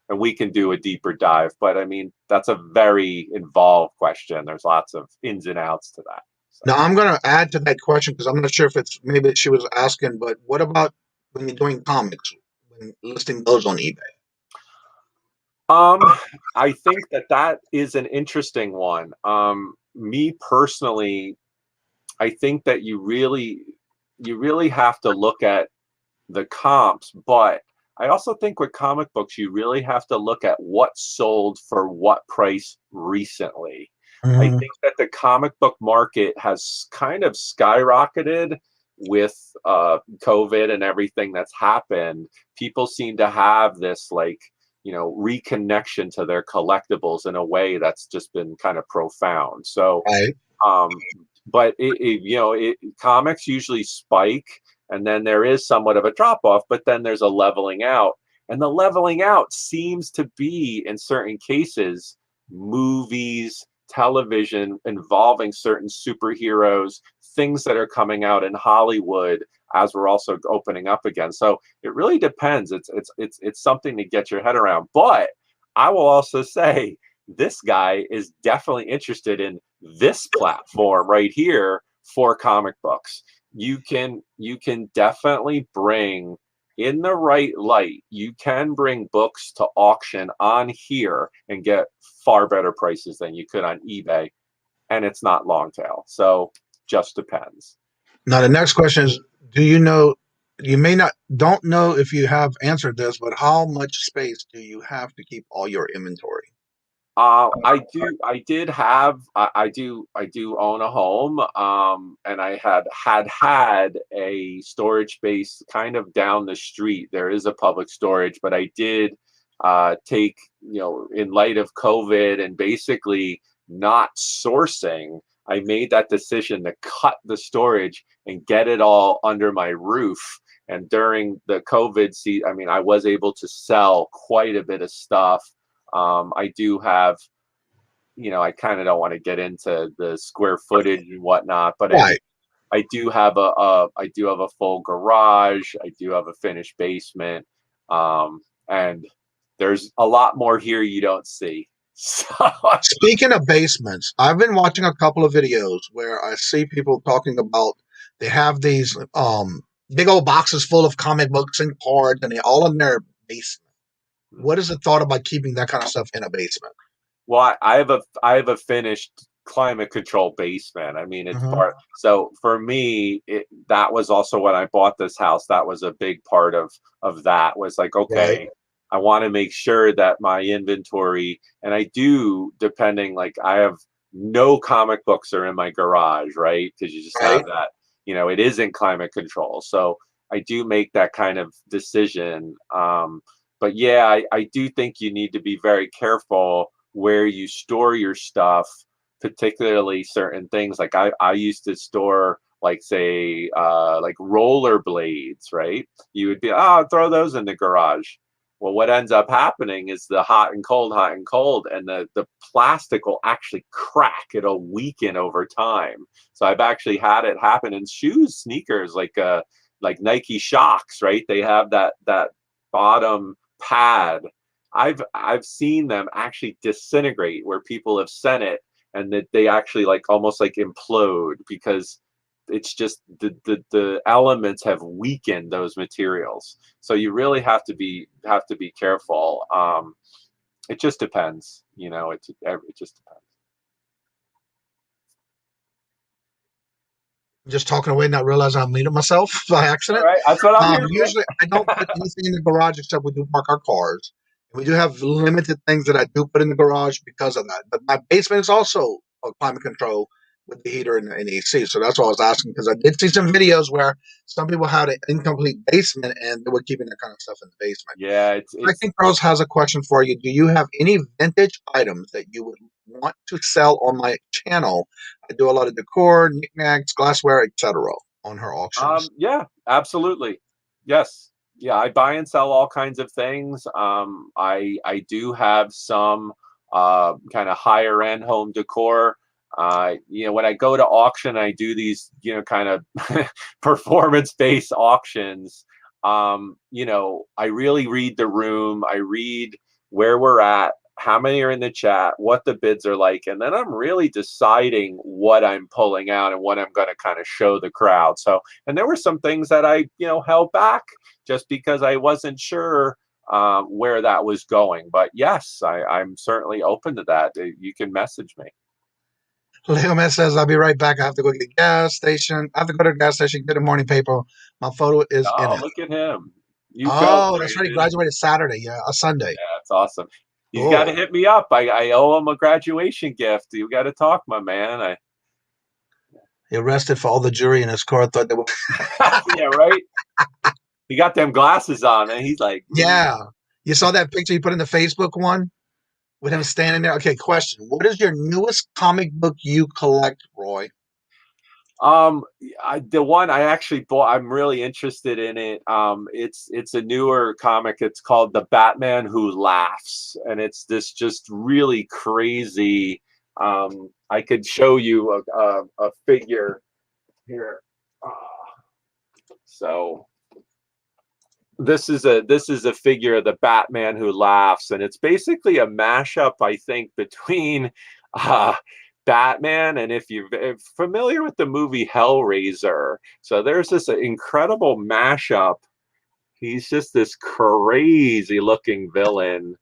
And we can do a deeper dive. But I mean, that's a very involved question. There's lots of ins and outs to that. So. Now, I'm going to add to that question because I'm not sure if it's maybe she was asking, but what about when you're doing comics, when listing those on eBay? I think that is an interesting one. Me personally, I think that you really have to look at the comps, but I also think with comic books, you really have to look at what sold for what price recently. I think that the comic book market has kind of skyrocketed with COVID and everything that's happened. People seem to have this reconnection to their collectibles in a way that's just been kind of profound. So, but comics usually spike, and then there is somewhat of a drop off, but then there's a leveling out, and the leveling out seems to be, in certain cases, movies, television involving certain superheroes, things that are coming out in Hollywood as we're also opening up again. So it really depends. It's something to get your head around. But I will also say this guy is definitely interested in this platform right here for comic books. You can definitely bring, in the right light, you can bring books to auction on here and get far better prices than you could on eBay, and it's not long tail. So just depends. Now the next question is, don't know if you have answered this, but how much space do you have to keep all your inventory? I do own a home, and I had a storage space kind of down the street. There is a public storage, but I did take, in light of COVID and basically not sourcing, I made that decision to cut the storage and get it all under my roof. And during the COVID season, I mean, I was able to sell quite a bit of stuff. I do have, I kind of don't want to get into the square footage and whatnot, but I do have a full garage. I do have a finished basement, and there's a lot more here you don't see. So, speaking of basements, I've been watching a couple of videos where I see people talking about they have these big old boxes full of comic books and cards, and they're all in their basement. What is the thought about keeping that kind of stuff in a basement? Well, I have a finished climate control basement. I mean, it's part. So for me, that was also when I bought this house. That was a big part of that. Was like, okay, right. I want to make sure that my inventory, and I do, depending, like I have no comic books are in my garage, right? Because you just have that. It isn't climate control. So I do make that kind of decision. But yeah, I do think you need to be very careful where you store your stuff, particularly certain things. Like I used to store, like, say, like roller blades, right? You would be, throw those in the garage. Well, what ends up happening is the hot and cold, and the plastic will actually crack. It'll weaken over time. So I've actually had it happen in shoes, sneakers, like Nike Shocks, right? They have that bottom pad. I've seen them actually disintegrate, where people have sent it and that they actually almost implode, because it's just the elements have weakened those materials. So you really have to be careful. It just depends, it just depends. Just talking away, not realizing I muted myself by accident. All right, that's what I'm here. Usually I don't put anything in the garage except we do park our cars. We do have limited things that I do put in the garage because of that. But my basement is also climate control. with the heater and AC. So that's why I was asking, because I did see some videos where some people had an incomplete basement and they were keeping that kind of stuff in the basement. Yeah, I think Rose has a question for you. Do you have any vintage items that you would want to sell on my channel? I do a lot of decor, knickknacks, glassware, etc. on her auctions. Yeah, absolutely. Yes. Yeah, I buy and sell all kinds of things. I do have some kind of higher end home decor. When I go to auction, I do these, kind of performance based auctions. I really read the room. I read where we're at, how many are in the chat, what the bids are like, and then I'm really deciding what I'm pulling out and what I'm going to kind of show the crowd. So, and there were some things that I, held back just because I wasn't sure where that was going. But yes, I'm certainly open to that. You can message me. Leo Man says, I'll be right back. I have to go get a gas station. I have to go to the gas station, get a morning paper. My photo is in Oh, it. look at him. You go, Oh, that's right. He Brandon. graduated Saturday. Yeah, a Sunday. Yeah, that's awesome. He's got to Cool. hit me up. I owe him a graduation gift. You got to talk, my man. He arrested for all the jury in his car. Thought they were. Yeah, right. He got them glasses on, and he's like, Yeah. You saw that picture he put in the Facebook one with him standing there? Okay, question. What is your newest comic book you collect, Roy? The one I actually bought, I'm really interested in it. It's a newer comic. It's called The Batman Who Laughs, and it's this just really crazy. I could show you a figure here. So this is a figure of the Batman Who Laughs, and it's basically a mashup, I think, between Batman and if you're familiar with the movie Hellraiser. So there's this incredible mashup. He's just this crazy looking villain,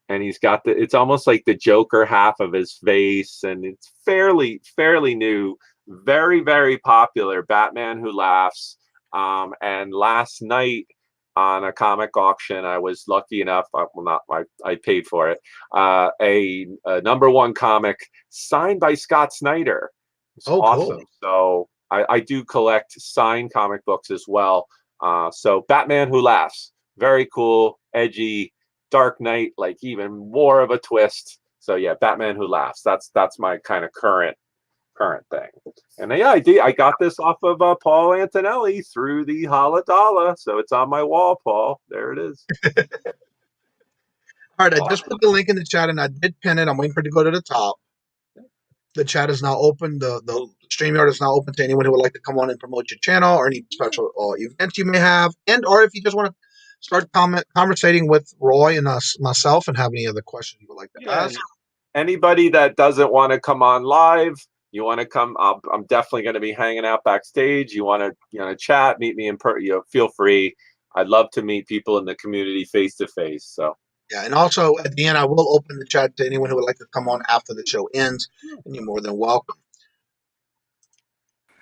and he's got it's almost like the Joker half of his face, and it's fairly new, very, very popular. Batman Who Laughs. And last night on a comic auction, I was lucky enough, I paid for it, a #1 comic signed by Scott Snyder. It's awesome. Cool. So I do collect signed comic books as well. So Batman Who Laughs, very cool, edgy, Dark Knight, like even more of a twist. So yeah, Batman Who Laughs. That's my kind of current thing. And yeah, I got this off of Paul Antonelli through the Holla Dollar, so it's on my wall, Paul. There it is. All right, I just put the link in the chat and I did pin it. I'm waiting for it to go to the top. The chat is now open. The StreamYard is now open to anyone who would like to come on and promote your channel or any special events you may have, and or if you just want to start conversating with Roy and myself and have any other questions you would like to ask. Anybody that doesn't want to come on live, you want to come, I'm definitely going to be hanging out backstage. You want to chat, meet me in person, feel free. I'd love to meet people in the community face to face. So yeah, and also at the end, I will open the chat to anyone who would like to come on after the show ends, and you're more than welcome.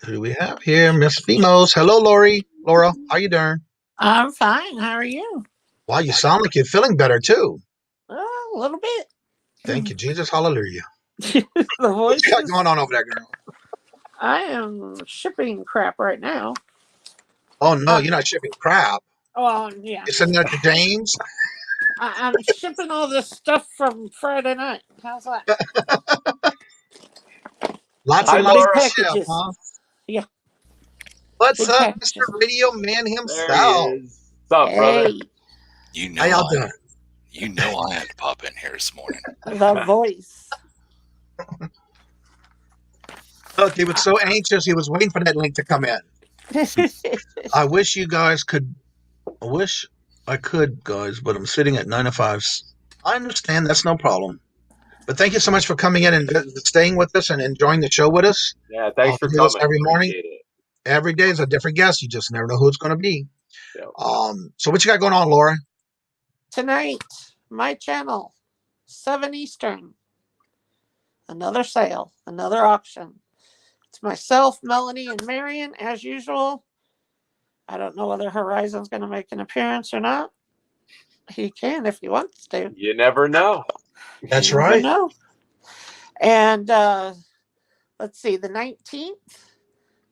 Who do we have here? Miss Femos. Hello, Laura, how you doing? I'm fine. How are you? Wow, you sound like you're feeling better too. A little bit. Thank you, Jesus. Hallelujah. The voice. What you got going on over there, girl? I am shipping crap right now. Oh no, you're not shipping crap. Oh yeah. You're sending it to James. I'm shipping all this stuff from Friday night. How's that? Lots and lots of packages. huh? Yeah. What's big up, packages. Mr. Radio Man himself? There he is. What's up, brother? You know, how y'all doing? You know I had to pop in here this morning. The voice. Look, he was so anxious. He was waiting for that link to come in. I wish you guys could. I wish I could, guys, but I'm sitting at 9 to 5. I understand. That's no problem. But thank you so much for coming in and staying with us and enjoying the show with us. Yeah, thanks for coming. Every morning. Every day is a different guest. You just never know who it's going to be. Yeah. So what you got going on, Laura? Tonight, my channel, 7 Eastern. Another sale, another auction. It's myself, Melanie, and Marion, as usual. I don't know whether Horizon's going to make an appearance or not. He can if he wants to. You never know. That's right. No. And the let's see, the 19th,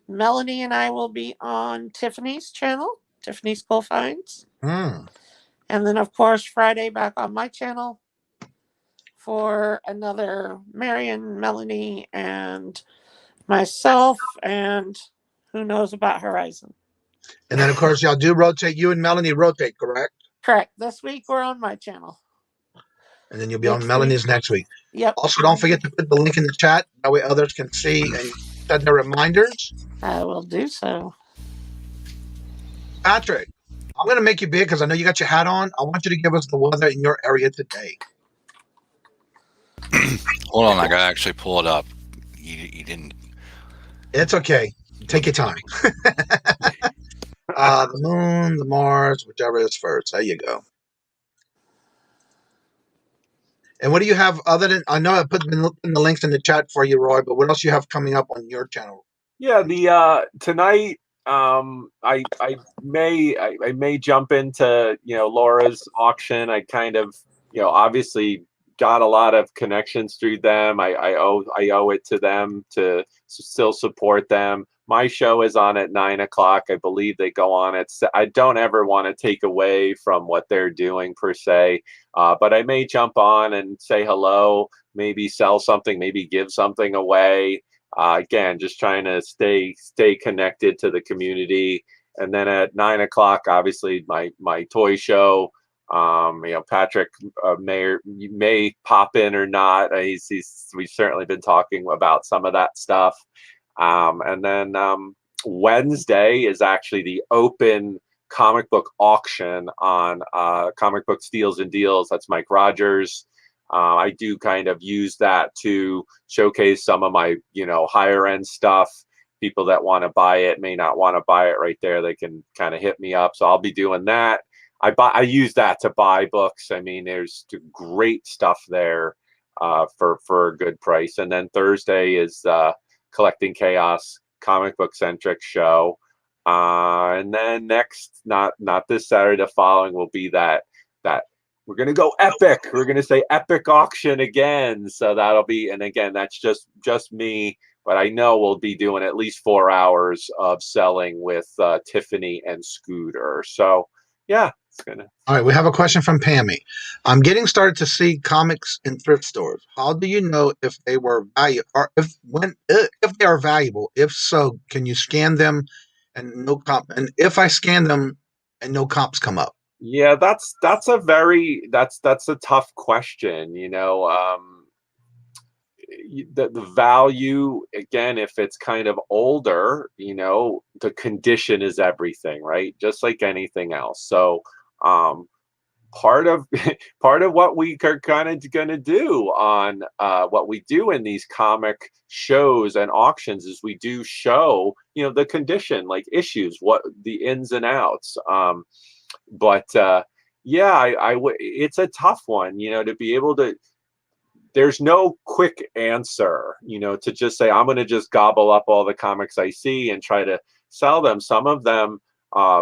Melanie and I will be on Tiffany's channel, Tiffany's Cool Finds. Hmm. And then, of course, Friday back on my channel for another Marion, Melanie, and myself, and who knows about Horizon. And then, of course, y'all do rotate. You and Melanie rotate, correct? Correct. This week we're on my channel. And then you'll be on Melanie's next week. Yep. Also, don't forget to put the link in the chat. That way others can see and set their reminders. I will do so. Patrick, I'm going to make you big because I know you got your hat on. I want you to give us the weather in your area today. Hold on, I got to actually pull it up. You didn't. It's okay. Take your time. The moon, the Mars, whichever is first. There you go. And what do you have other than, I know I put the links in the chat for you, Roy, but what else you have coming up on your channel? Yeah, the tonight I may jump into, you know, Laura's auction. I kind of, you know, obviously got a lot of connections through them. I owe it to them to still support them. My show is on at 9 o'clock. I believe they go on at. I don't ever want to take away from what they're doing per se, but I may jump on and say hello, maybe sell something, maybe give something away. Again, just trying to stay connected to the community. And then at 9 o'clock, obviously my toy show. You know, Patrick may pop in or not. We've certainly been talking about some of that stuff. And then Wednesday is actually the open comic book auction on Comic Book Steals and Deals. That's Mike Rogers. I do kind of use that to showcase some of my, you know, higher end stuff. People that want to buy it may not want to buy it right there. They can kind of hit me up. So I'll be doing that. I use that to buy books. I mean, there's great stuff there for a good price. And then Thursday is Collecting Chaos comic book centric show. And then next, not this Saturday, the following will be that we're going to go epic. We're going to say epic auction again. So that'll be, and again, that's just me, but I know we'll be doing at least 4 hours of selling with Tiffany and Scooter. So yeah, it's gonna. All right, we have a question from Pammy. I'm getting started to see comics in thrift stores. How do you know if they were valuable, or if they are valuable? If so, can you scan them and no comp? And if I scan them and no comps come up? Yeah, that's a tough question. You know, the value, again, if it's kind of older, you know, the condition is everything, right? Just like anything else. So part of what we are kind of going to do on what we do in these comic shows and auctions is we do show, you know, the condition, like issues, what the ins and outs. But yeah, it's a tough one, you know, to be able to. There's no quick answer, you know, to just say I'm going to just gobble up all the comics I see and try to sell them. Some of them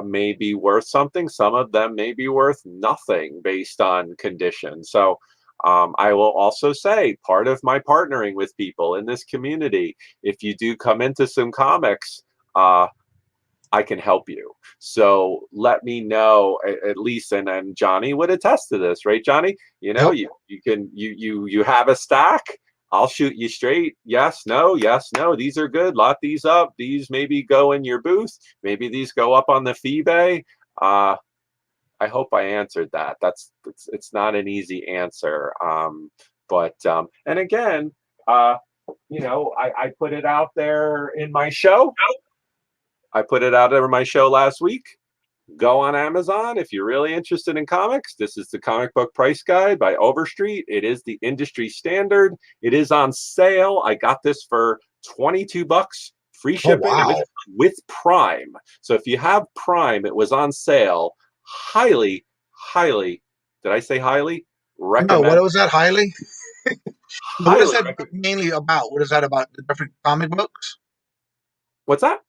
may be worth something. Some of them may be worth nothing based on condition. So I will also say part of my partnering with people in this community, if you do come into some comics, I can help you. So let me know at least, and then Johnny would attest to this, right, Johnny? You know, Yep. you have a stack. I'll shoot you straight. Yes, no. These are good. Lot these up. These maybe go in your booth. Maybe these go up on the Feebay. I hope I answered that. It's not an easy answer. But and again, you know, I put it out there in my show. I put it out over my show last week. Go on Amazon if you're really interested in comics. This is the Comic Book Price Guide by Overstreet. It is the industry standard. It is on sale. I got this for $22, free shipping. wow. with Prime. So if you have Prime, it was on sale. Highly, did I say highly? Recommend. No, what was that, highly? What is that recommend. mainly about? What is that about? The different comic books? What's that?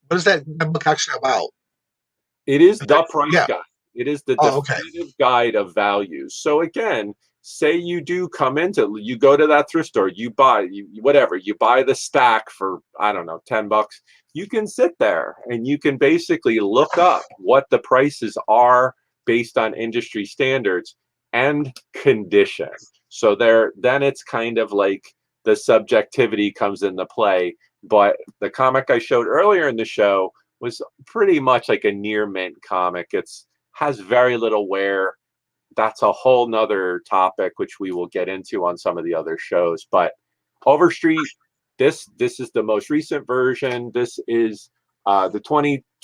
What is that book actually about? It is the price Yeah. guide. It is the Oh, okay. definitive guide of values. So again, say you do come into, you go to that thrift store, you buy whatever, you buy the stack for, I don't know, $10. You can sit there and you can basically look up what the prices are based on industry standards and condition. So then it's kind of like the subjectivity comes into play. But the comic I showed earlier in the show was pretty much like a near mint comic. Has very little wear. That's a whole nother topic, which we will get into on some of the other shows. But Overstreet, this is the most recent version. This is the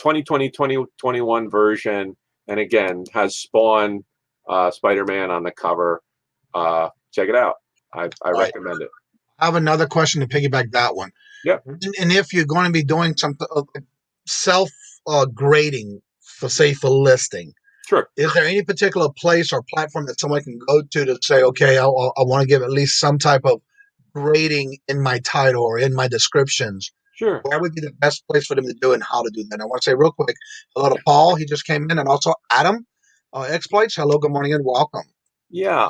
2020-2021 version. And again, has Spawn Spider-Man on the cover. Check it out. I recommend it. I have another question to piggyback that one. Yeah. And if you're going to be doing some self grading for listing, sure. Is there any particular place or platform that someone can go to say, okay, I want to give at least some type of grading in my title or in my descriptions? Sure. Where would be the best place for them to do it and how to do that? And I want to say real quick, hello to Paul. He just came in, and also Adam Exploits. Hello, good morning, and welcome. Yeah,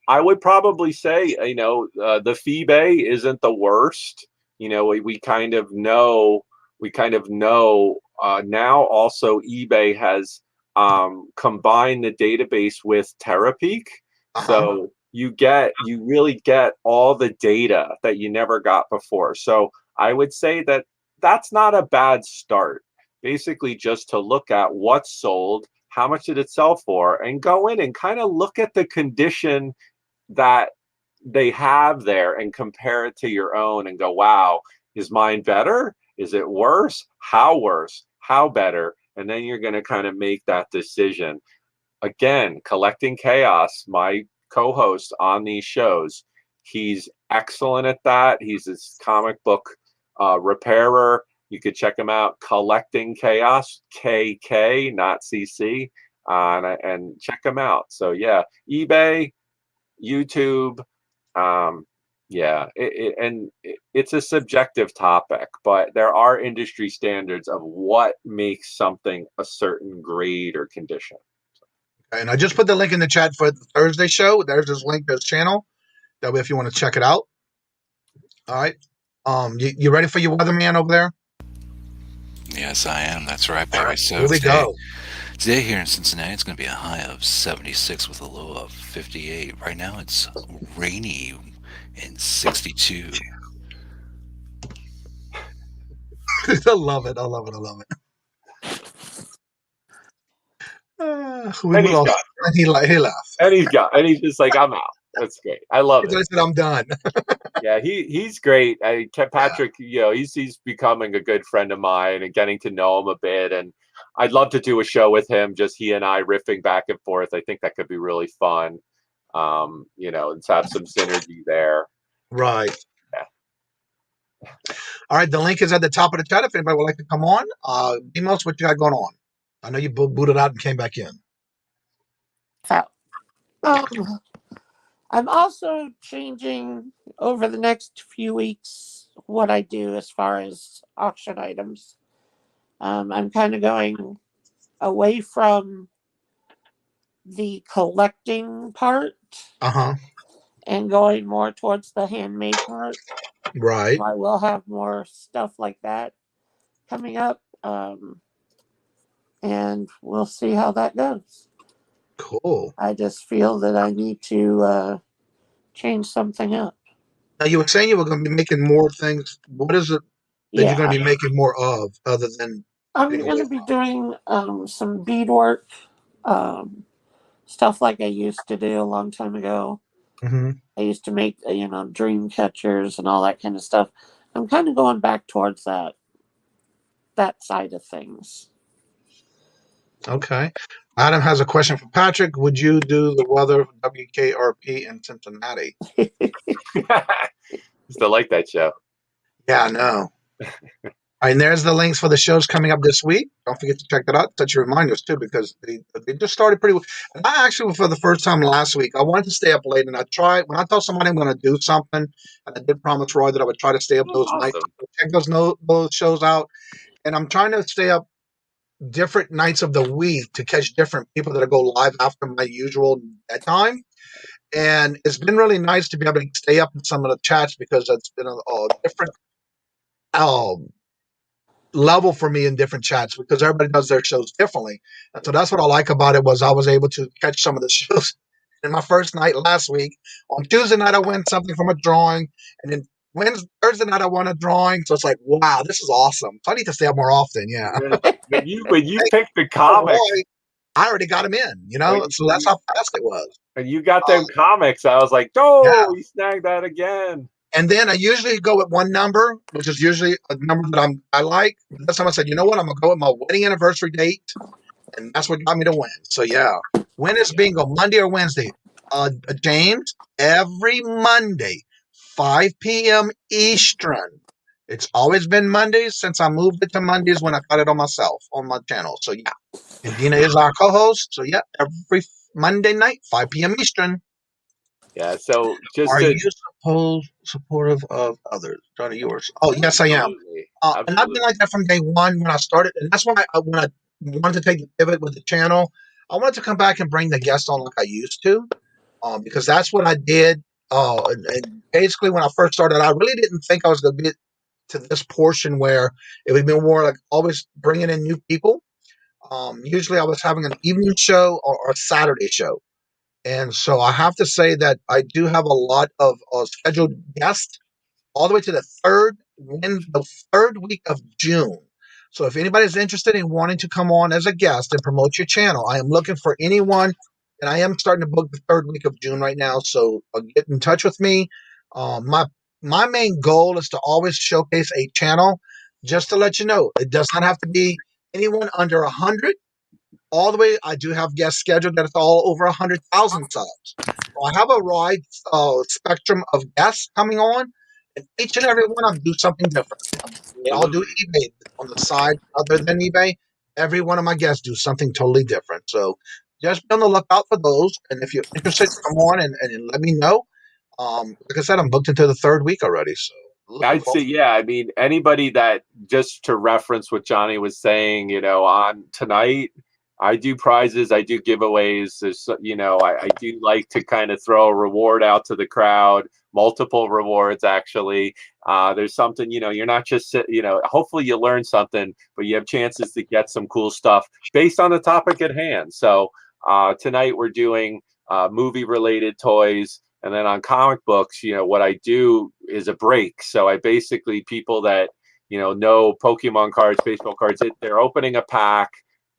I would probably say, the FeeBay isn't the worst. We kind of know. Now also eBay has combined the database with Terapeak, so you really get all the data that you never got before. So I would say that's not a bad start. Basically, just to look at what's sold, how much did it sell for, and go in and kind of look at the condition that they have there and compare it to your own and go, wow, is mine better? Is it worse? How worse? How better? And then you're going to kind of make that decision. Again, Collecting Chaos, my co-host on these shows, he's excellent at that. He's this comic book repairer. You could check him out, Collecting Chaos, KK, not CC, and check him out. So yeah, eBay, YouTube, it's a subjective topic, but there are industry standards of what makes something a certain grade or condition. And I just put the link in the chat for the Thursday show. There's this link to his channel. That way, if you want to check it out. All right. You ready for your weatherman over there? Yes, I am. That's right, baby. So here we go. Today here in Cincinnati, it's going to be a high of 76 with a low of 58. Right now, it's rainy and 62. I love it. He laughed. And he's just like, I'm out. That's great. I love it. I said, I'm done. Yeah, he's great. Patrick, he's becoming a good friend of mine and getting to know him a bit. And I'd love to do a show with him, just he and I riffing back and forth. I think that could be really fun. And have some synergy there. Right. Yeah. All right. The link is at the top of the chat. If anybody would like to come on, emails, what you got going on? I know you booted out and came back in. I'm also changing over the next few weeks what I do as far as auction items. I'm kind of going away from the collecting part and going more towards the handmade part. Right. So I will have more stuff like that coming up, and we'll see how that goes. Cool. I just feel that I need to change something up. Now, you were saying you were going to be making more things. What is it that you're going to be making more of other than... I'm going to be doing some beadwork, stuff like I used to do a long time ago. Mm-hmm. I used to make, dream catchers and all that kind of stuff. I'm kind of going back towards that side of things. Okay. Adam has a question for Patrick. Would you do the weather WKRP in Cincinnati? Still like that show. Yeah, I know. All right, and there's the links for the shows coming up this week. Don't forget to check that out. Touch your reminders too, because they just started pretty well. And I actually, for the first time last week, I wanted to stay up late, and I tried. When I told somebody I'm going to do something, and I did promise Roy that I would try to stay up those nights, check those shows out, and I'm trying to stay up different nights of the week to catch different people that go live after my usual bedtime. And it's been really nice to be able to stay up in some of the chats because it's been a different level for me in different chats because everybody does their shows differently. And so that's what I like about it was I was able to catch some of the shows in my first night last week. On Tuesday night, I win something from a drawing. And then Thursday night, I won a drawing. So it's like, wow, this is awesome. So I need to stay up more often. Yeah. When you picked the Oh, comics, boy, I already got them in, so that's how fast it was. and you got them Um, comics, I was like, yeah. oh, he snagged that again. And then I usually go with one number, which is usually a number that I like. But this time I said, you know what? I'm going to go with my wedding anniversary date. And that's what got me to win. So, yeah. When is bingo? Monday or Wednesday? James, every Monday, 5 p.m. Eastern. It's always been Mondays since I moved it to Mondays when I got it on myself, on my channel. So, yeah. And Dina is our co-host. So, yeah, every Monday night, 5 p.m. Eastern. Yeah, so just Are to you supportive of others? Johnny, yours. Oh, yes, I am. And I've been like that from day one when I started. And that's why when I wanted to take the pivot with the channel, I wanted to come back and bring the guests on like I used to, because that's what I did. And basically, when I first started, I really didn't think I was going to get to this portion where it would be more like always bringing in new people. Usually, I was having an evening show or a Saturday show. And so I have to say that I do have a lot of scheduled guests all the way to the third week of June. So if anybody's interested in wanting to come on as a guest and promote your channel, I am looking for anyone, and I am starting to book the third week of June right now. So get in touch with me. My main goal is to always showcase a channel. Just to let you know, it does not have to be anyone under 100. All the way, I do have guests scheduled that it's all over 100,000 subs. So I have a wide spectrum of guests coming on, and each and every one of them do something different. They all do eBay on the side other than eBay. Every one of my guests do something totally different. So just be on the lookout for those. And if you're interested, come on and let me know. Like I said, I'm booked into the third week already. So I'd say, yeah. I mean, anybody that, just to reference what Johnny was saying, on tonight, I do prizes, I do giveaways. There's, I do like to kind of throw a reward out to the crowd, multiple rewards actually. There's something, you're not just, hopefully you learn something, but you have chances to get some cool stuff based on the topic at hand. So tonight we're doing movie related toys. And then on comic books, what I do is a break. So I basically, people that, know Pokemon cards, baseball cards, they're opening a pack.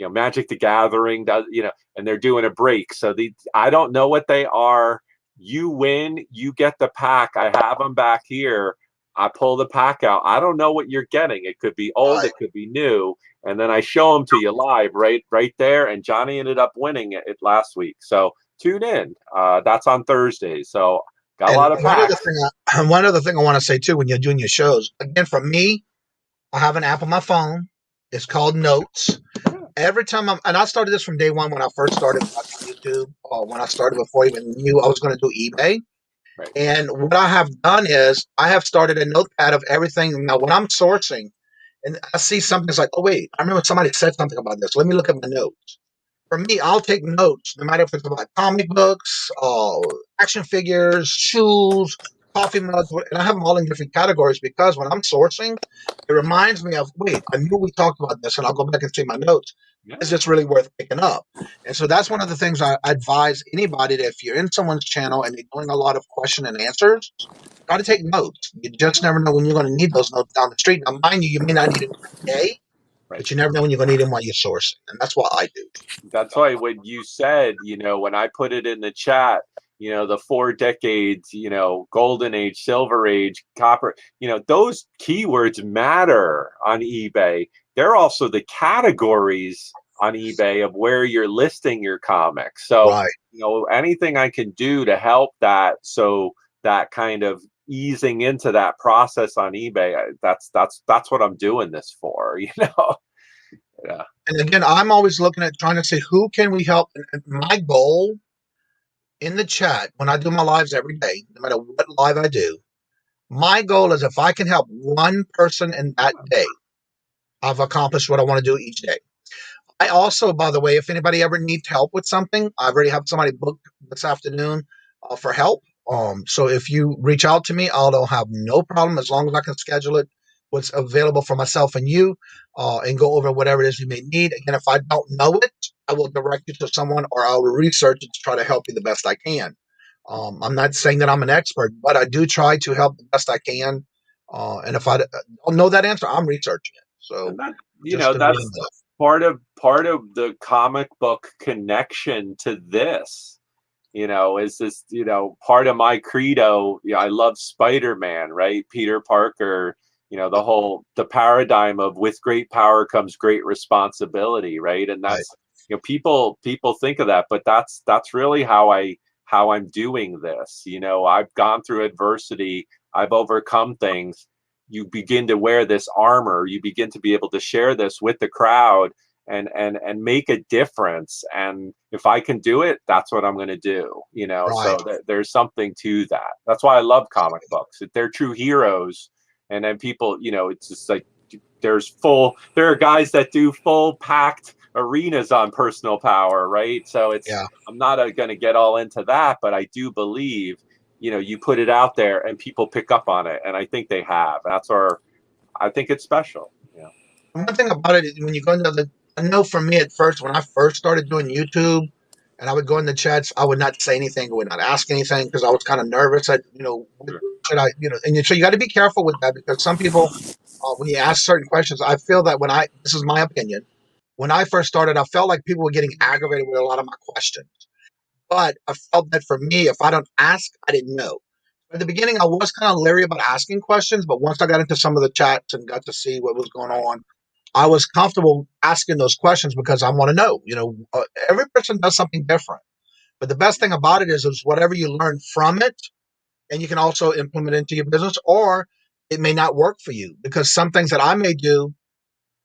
Magic the Gathering does, and they're doing a break. So I don't know what they are. You win, you get the pack. I have them back here. I pull the pack out. I don't know what you're getting. It could be old, it could be new. And then I show them to you live right there. And Johnny ended up winning it last week. So tune in. That's on Thursday. So got a lot of packs. One other thing I want to say too, when you're doing your shows, again, for me, I have an app on my phone. It's called Notes. Every time and I started this from day one when I first started watching YouTube, or when I started before I even knew I was going to do eBay. Right. And what I have done is I have started a notepad of everything. Now, when I'm sourcing and I see something, it's like, oh, wait, I remember somebody said something about this. Let me look at my notes. For me, I'll take notes, no matter if it's about comic books, action figures, shoes, coffee mugs, and I have them all in different categories because when I'm sourcing, it reminds me of, wait, I knew we talked about this, and I'll go back and see my notes. Yeah. Is this really worth picking up? And so that's one of the things I advise anybody that if you're in someone's channel and they're doing a lot of question and answers, got to take notes. You just never know when you're going to need those notes down the street. Now, mind you may not need it every day, but you never know when you're going to need them while you're sourcing. And that's what I do. That's why when you said, when I put it in the chat, the 4 decades, golden age, silver age, copper, those keywords matter on eBay. They're also the categories on eBay of where you're listing your comics. So, anything I can do to help that, so that kind of easing into that process on eBay, that's what I'm doing this for, Yeah. And again, I'm always looking at trying to say, who can we help? And my goal in the chat, when I do my lives every day, no matter what live I do, my goal is if I can help one person in that day, I've accomplished what I want to do each day. I also, by the way, if anybody ever needs help with something, I've already have somebody booked this afternoon for help. So if you reach out to me, I'll have no problem as long as I can schedule it, what's available for myself and you, and go over whatever it is you may need. Again, if I don't know it, I will direct you to someone, or I will research it to try to help you the best I can. I'm not saying that I'm an expert, but I do try to help the best I can. And if I don't know that answer, I'm researching it. So And that, just to that's name that. part of the comic book connection to this. Is this, part of my credo. I love Spider-Man, right? Peter Parker, the paradigm of with great power comes great responsibility, right? And Right. that's, people think of that, but that's really how I'm doing this. I've gone through adversity, I've overcome things. You begin to wear this armor, you begin to be able to share this with the crowd and make a difference. And if I can do it, that's what I'm going to do. Right. So there's something to that. That's why I love comic books. They're true heroes. And then people, it's just like there are guys that do full packed arenas on personal power, right? So I'm not going to get all into that, but I do believe, you put it out there and people pick up on it, and I think they have. I think it's special. One thing about it is when you go into I know for me at first, when I first started doing YouTube and I would go in the chats, I would not say anything, I would not ask anything because I was kind of nervous. Should I, and so you got to be careful with that because some people, when you ask certain questions, I feel that this is my opinion, when I first started, I felt like people were getting aggravated with a lot of my questions. But I felt that for me, if I don't ask, I didn't know. At the beginning, I was kind of leery about asking questions, but once I got into some of the chats and got to see what was going on, I was comfortable asking those questions because I want to know. Every person does something different. But the best thing about it is whatever you learn from it, and you can also implement it into your business, or it may not work for you because some things that I may do,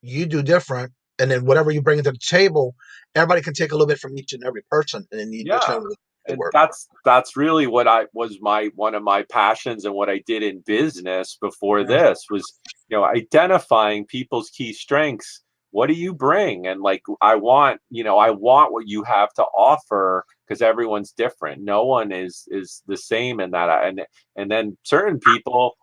you do different. And then whatever you bring to the table, everybody can take a little bit from each and every person, and then you just know it And work. that's really what one of my passions, and what I did in business before this was, identifying people's key strengths. What do you bring? And like, I want what you have to offer, because everyone's different. No one is the same in that. And then certain people,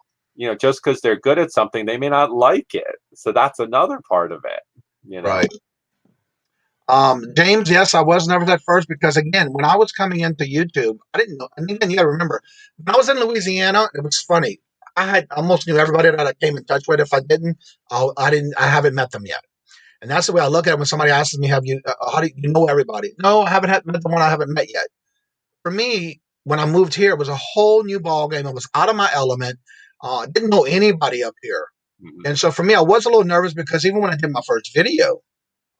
just because they're good at something, they may not like it. So that's another part of it. Right. James, yes, I was nervous at first because, again, when I was coming into YouTube, I didn't know. And again, you got to remember, when I was in Louisiana, it was funny. I almost knew everybody that I came in touch with. If I didn't, I haven't met them yet. And that's the way I look at it when somebody asks me, how do you know everybody? No, I haven't met the one I haven't met yet. For me, when I moved here, it was a whole new ball game. I was out of my element. Didn't know anybody up here. Mhm. And so for me, I was a little nervous because even when I did my first video,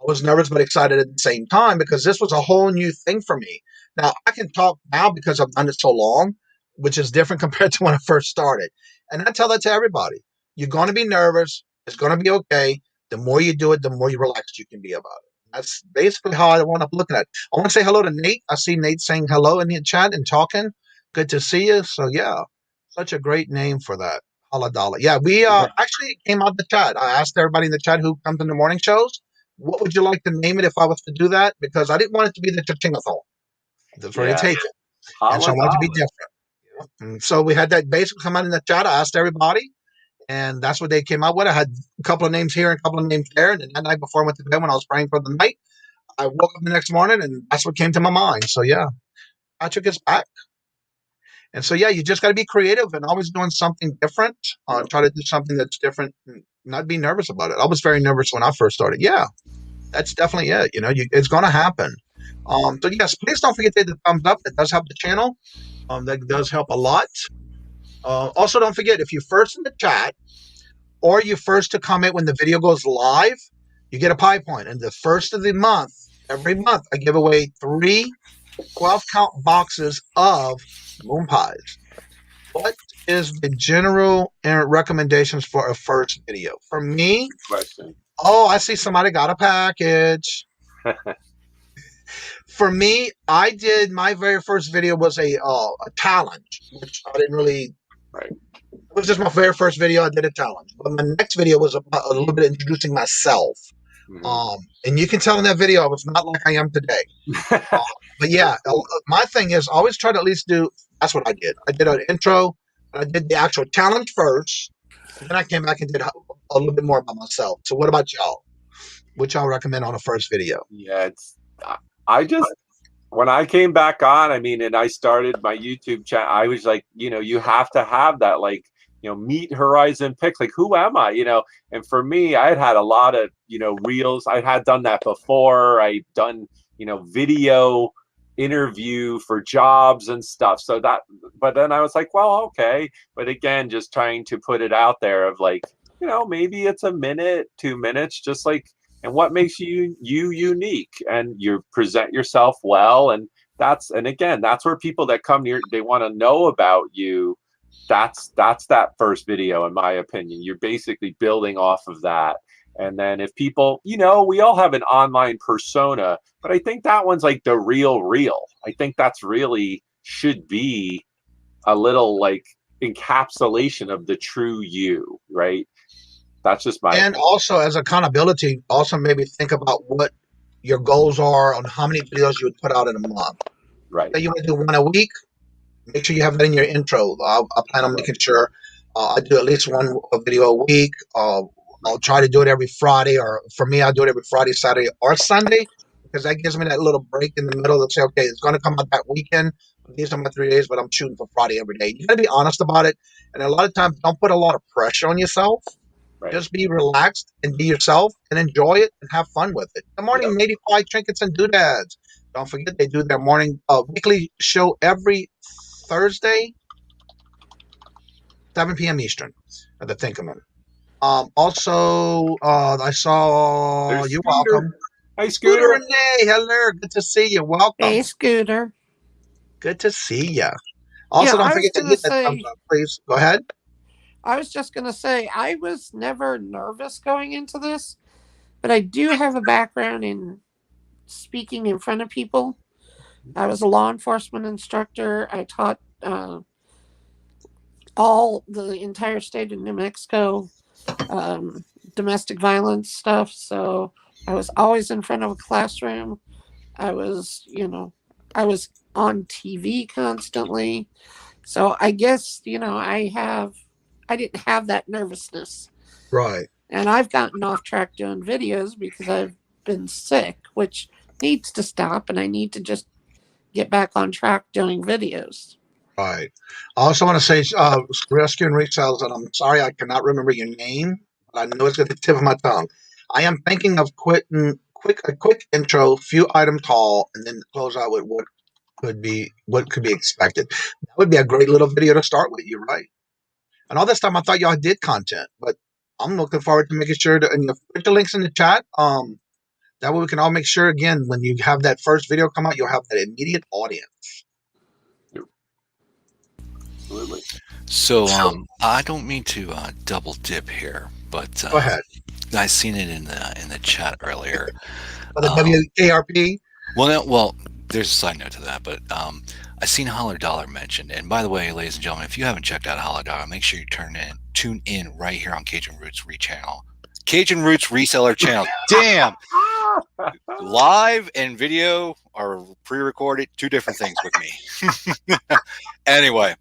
I was nervous but excited at the same time because this was a whole new thing for me. Now, I can talk now because I've done it so long, which is different compared to when I first started. And I tell that to everybody. You're going to be nervous. It's going to be okay. The more you do it, the more you relaxed you can be about it. That's basically how I want to look at it. I want to say hello to Nate. I see Nate saying hello in the chat and talking. Good to see you. So, yeah, such a great name for that. Haladala. Yeah, we actually came out the chat. I asked everybody in the chat who comes in the morning shows, what would you like to name it if I was to do that? Because I didn't want it to be the Chingathon. That's where you take it. And so I wanted to be different. And so we had that basically come out in the chat. I asked everybody, and that's what they came out with. I had a couple of names here and a couple of names there. And then that night before I went to bed, when I was praying for the night, I woke up the next morning, and that's what came to my mind. So, yeah, Patrick is back. And so, yeah, you just got to be creative and always doing something different. Try to do something that's different and not be nervous about it. I was very nervous when I first started. Yeah. That's definitely it. It's going to happen. So yes, please don't forget to hit the thumbs up. That does help the channel. That does help a lot. Also, don't forget, if you're first in the chat or you first to comment when the video goes live, you get a pie point. And the first of the month, every month, I give away 3 12-count boxes of moon pies. What is the general recommendations for a first video? For me, Question. Oh, I see somebody got a package. For me, I did my very first video was a challenge, which I didn't really. Right. It was just my very first video. I did a challenge, but my next video was about a little bit introducing myself. And you can tell in that video I was not like I am today. But yeah, my thing is always try to at least do. That's what I did. I did an intro. I did the actual challenge first, and then I came back and did a little bit more about myself. So what about y'all? What y'all recommend on the first video? Yeah, I just when I came back on, I mean, and I started my YouTube channel, I was like, you have to have that, like, meet horizon picks, like, who am I, and for me, I had a lot of, reels. I had done that before. I'd done, video interview for jobs and stuff. So but then I was like, well, okay. But again, just trying to put it out there of like, maybe it's a minute, 2 minutes, just like, and what makes you unique, and you present yourself well. And again, that's where people that come here, they want to know about you. That's that first video, in my opinion. You're basically building off of that. And then if people, we all have an online persona, but I think that one's like the real. I think that's really should be a little like encapsulation of the true you, right? That's just my And opinion. also as accountability, also maybe think about what your goals are on how many videos you would put out in a month. Right. Say you want to do one a week, make sure you have that in your intro. I plan on making sure I do at least one video a week. I'll try to do it every Friday, or for me, I'll do it every Friday, Saturday, or Sunday, because that gives me that little break in the middle to say, okay, it's going to come out that weekend. These are my 3 days, but I'm shooting for Friday every day. You got to be honest about it. And a lot of times, don't put a lot of pressure on yourself. Right. Just be relaxed and be yourself and enjoy it and have fun with it. Good morning, Lady Pie Trinkets and Doodads. Don't forget they do their morning weekly show every Thursday, 7 p.m. Eastern at the Thinkerman. Also, I saw There's you're Scooter. welcome. Hi, Scooter Scooter. Renee, hello, good to see you. Welcome. Hey, Scooter. Good to see you. Also, Yeah, don't I was forget to gonna hit that say- thumbs up, please. Go ahead. I was just going to say, I was never nervous going into this, but I do have a background in speaking in front of people. I was a law enforcement instructor. I taught the entire state of New Mexico domestic violence stuff. So I was always in front of a classroom. I was on TV constantly. So I guess, I didn't have that nervousness. Right. And I've gotten off track doing videos because I've been sick, which needs to stop, and I need to just get back on track doing videos. Right. I also want to say, Rescue and Resales, and I'm sorry I cannot remember your name, but I know it's at the tip of my tongue. I am thinking of a quick intro, few items haul, and then close out with what could be expected. That would be a great little video to start with. You're right. And all this time I thought y'all did content, but I'm looking forward to making sure and you put the links in the chat. That way we can all make sure again when you have that first video come out, you'll have that immediate audience. Absolutely. So I don't mean to double dip here, but Go ahead. I seen it in the chat earlier. The WKRP. Well, there's a side note to that, but I seen Holler Dollar mentioned. And by the way, ladies and gentlemen, if you haven't checked out Holler Dollar, make sure you tune in right here on Cajun Roots Cajun Roots Reseller channel. Damn. Live and video are pre-recorded, two different things with me. Anyway,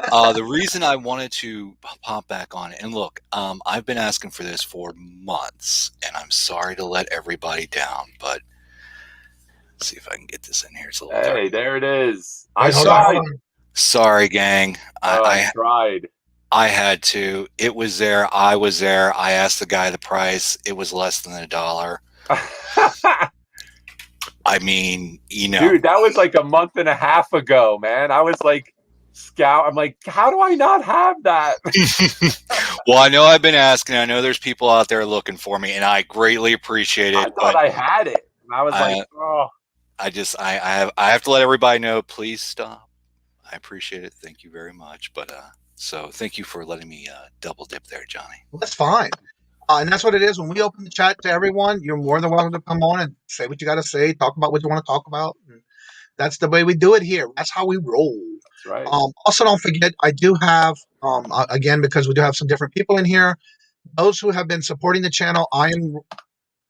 the reason I wanted to pop back on it, and look, I've been asking for this for months, and I'm sorry to let everybody down, but let's see if I can get this in here. It's a little dark. There it is. I Hold tried. on. Sorry, gang. I tried. I had to. It was there. I was there. I asked the guy the price. It was less than $1. I mean, Dude, that was like a month and a half ago, man. I was like, I'm like, how do I not have that? Well, I know I've been asking. I know there's people out there looking for me, and I greatly appreciate it. I thought I had it. And I was like, oh. I have to let everybody know, please stop. I appreciate it. Thank you very much. But so thank you for letting me double dip there, Johnny. Well, that's fine. And that's what it is. When we open the chat to everyone, you're more than welcome to come on and say what you got to say, talk about what you want to talk about. And that's the way we do it here. That's how we roll. That's right. Also, don't forget, I do have, again, because we do have some different people in here, those who have been supporting the channel, I am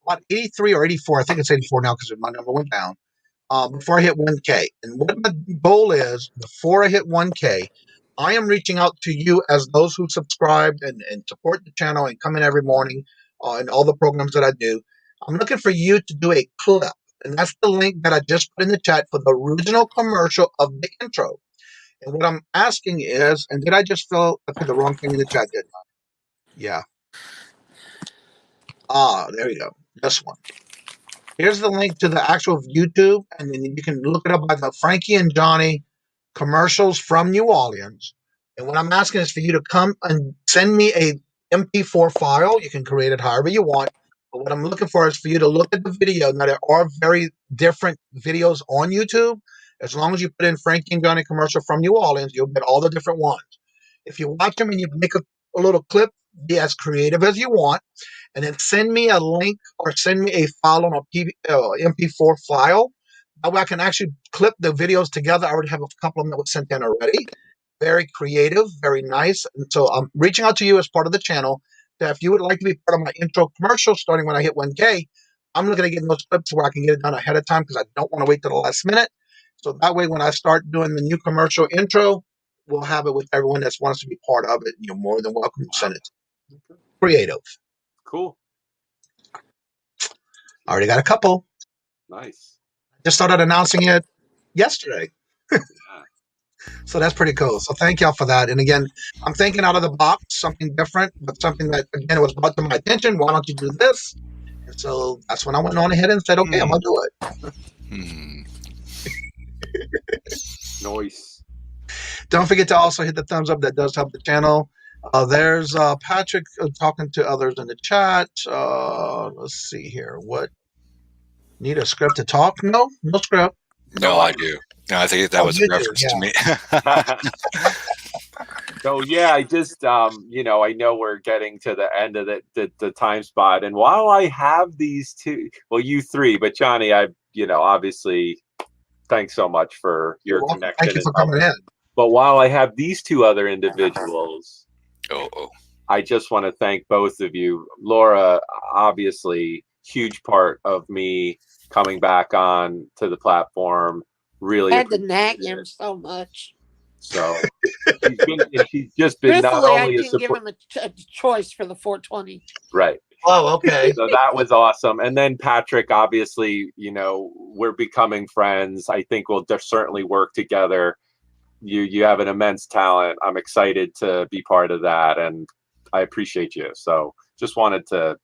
about 83 or 84. I think it's 84 now because my number went down. Before I hit 1K. And what my goal is, before I hit 1K, I am reaching out to you as those who subscribed and support the channel and come in every morning and all the programs that I do. I'm looking for you to do a clip. And that's the link that I just put in the chat for the original commercial of the intro. And what I'm asking is, and did I just I put the wrong thing in the chat, didn't I? Yeah. There you go. This one. Here's the link to the actual YouTube, and then you can look it up by the Frankie and Johnny commercials from New Orleans. And what I'm asking is for you to come and send me a MP4 file. You can create it however you want. But what I'm looking for is for you to look at the video. Now, there are very different videos on YouTube. As long as you put in Frankie and Johnny commercial from New Orleans, you'll get all the different ones. If you watch them and you make a little clip, be as creative as you want, and then send me a link or send me a file on a MP4 file. That way I can actually clip the videos together. I already have a couple of them that was sent in already. Very creative, very nice. And so I'm reaching out to you as part of the channel that if you would like to be part of my intro commercial starting when I hit 1K, I'm looking to get those clips where I can get it done ahead of time because I don't want to wait till the last minute. So that way when I start doing the new commercial intro, we'll have it with everyone that wants to be part of it. You're more than welcome to send it. Creative. Cool. I already got a couple. Nice. Just started announcing it yesterday. So that's pretty cool. So thank y'all for that. And again, I'm thinking out of the box, something different, but something that, again, it was brought to my attention. Why don't you do this? And so that's when I went on ahead and said, okay, I'm going to do it. Nice. Don't forget to also hit the thumbs up. That does help the channel. There's Patrick talking to others in the chat. Let's see here. What? Need a script to talk? No script. No, I do. No, I think that was a reference to me. So yeah, I just I know we're getting to the end of the time spot, and while I have these two, well, you three, but Johnny, obviously, thanks so much for your connection. Thank you for coming in. But while I have these two other individuals, I just want to thank both of you. Laura, obviously, huge part of me coming back on to the platform. Really I had to nag him so much. So she's just been not only I didn't give him a choice for the 420. Right. Oh, okay. So that was awesome. And then Patrick, obviously, we're becoming friends. I think we'll certainly work together. You have an immense talent. I'm excited to be part of that, and I appreciate you. So just wanted to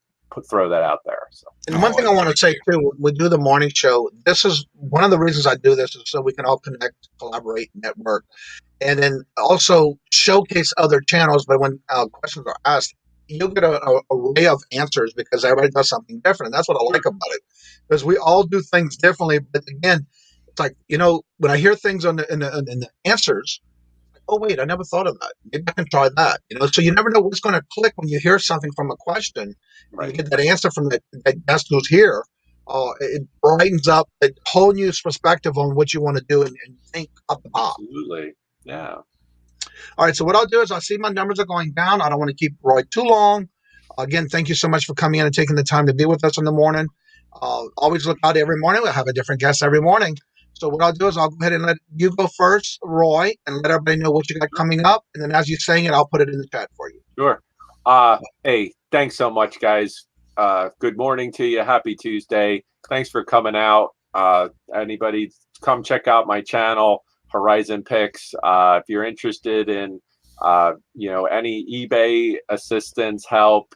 throw that out there. So. And one thing I want to say too, we do the morning show. This is one of the reasons I do this is so we can all connect, collaborate, network, and then also showcase other channels. But when questions are asked, you'll get an array of answers because everybody does something different. And that's what I like about it, because we all do things differently. But again, it's like, when I hear things in the answers, oh, wait, I never thought of that. Maybe I can try that. So you never know what's going to click when you hear something from a question. Right. You get that answer from that guest who's here. It brightens up a whole new perspective on what you want to do and think up the box. Absolutely. Yeah. All right. So what I'll do is I see my numbers are going down. I don't want to keep Roy too long. Again, thank you so much for coming in and taking the time to be with us in the morning. Always look out every morning. We'll have a different guest every morning. So what I'll do is I'll go ahead and let you go first, Roy, and let everybody know what you got coming up. And then as you're saying it, I'll put it in the chat for you. Sure. Hey, thanks so much, guys. Good morning to you. Happy Tuesday. Thanks for coming out. Anybody, come check out my channel, Horizon Picks. If you're interested in, any eBay assistance, help,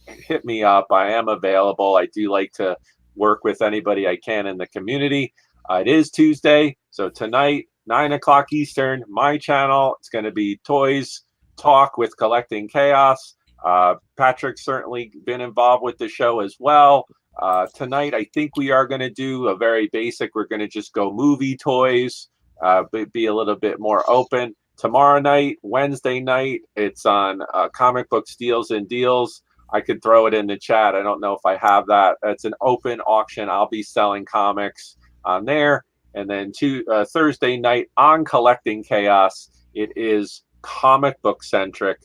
hit me up. I am available. I do like to work with anybody I can in the community. It is Tuesday, so tonight, 9 o'clock Eastern, my channel. It's going to be Toys Talk with Collecting Chaos. Patrick's certainly been involved with the show as well. Tonight, I think we are going to do a very basic. We're going to just go movie toys, be a little bit more open. Tomorrow night, Wednesday night, it's on Comic Book Steals and Deals. I could throw it in the chat. I don't know if I have that. It's an open auction. I'll be selling comics on there. And then Thursday night on Collecting Chaos, it is comic book centric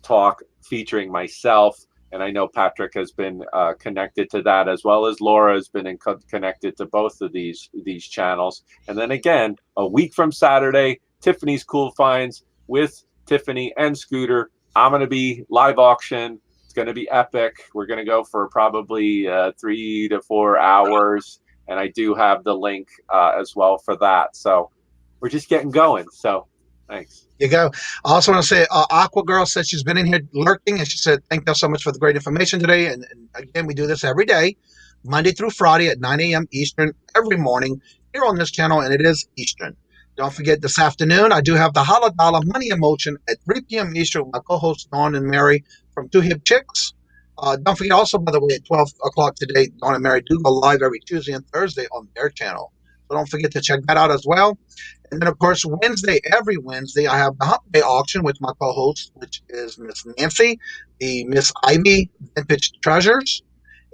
talk featuring myself and I know Patrick has been connected to that, as well as Laura has been connected to both of these channels. And then again, a week from Saturday, Tiffany's Cool Finds with Tiffany and Scooter. I'm going to be live auction. It's going to be epic. We're going to go for probably 3 to 4 hours, and I do have the link as well for that. So we're just getting going. So thanks. You go. I also want to say Aqua Girl said she's been in here lurking, and she said, thank you so much for the great information today. And again, we do this every day, Monday through Friday at 9 a.m. Eastern, every morning here on this channel, and it is Eastern. Don't forget, this afternoon, I do have the $100 Money Emotion at 3 p.m. Eastern with my co-hosts, Dawn and Mary from Two Hip Chicks. Don't forget also, by the way, at 12 o'clock today, Dawn and Mary do go live every Tuesday and Thursday on their channel. So don't forget to check that out as well. And then, of course, every Wednesday, I have the Hump Day auction with my co-host, which is Miss Nancy, the Miss Ivy Vintage Treasures.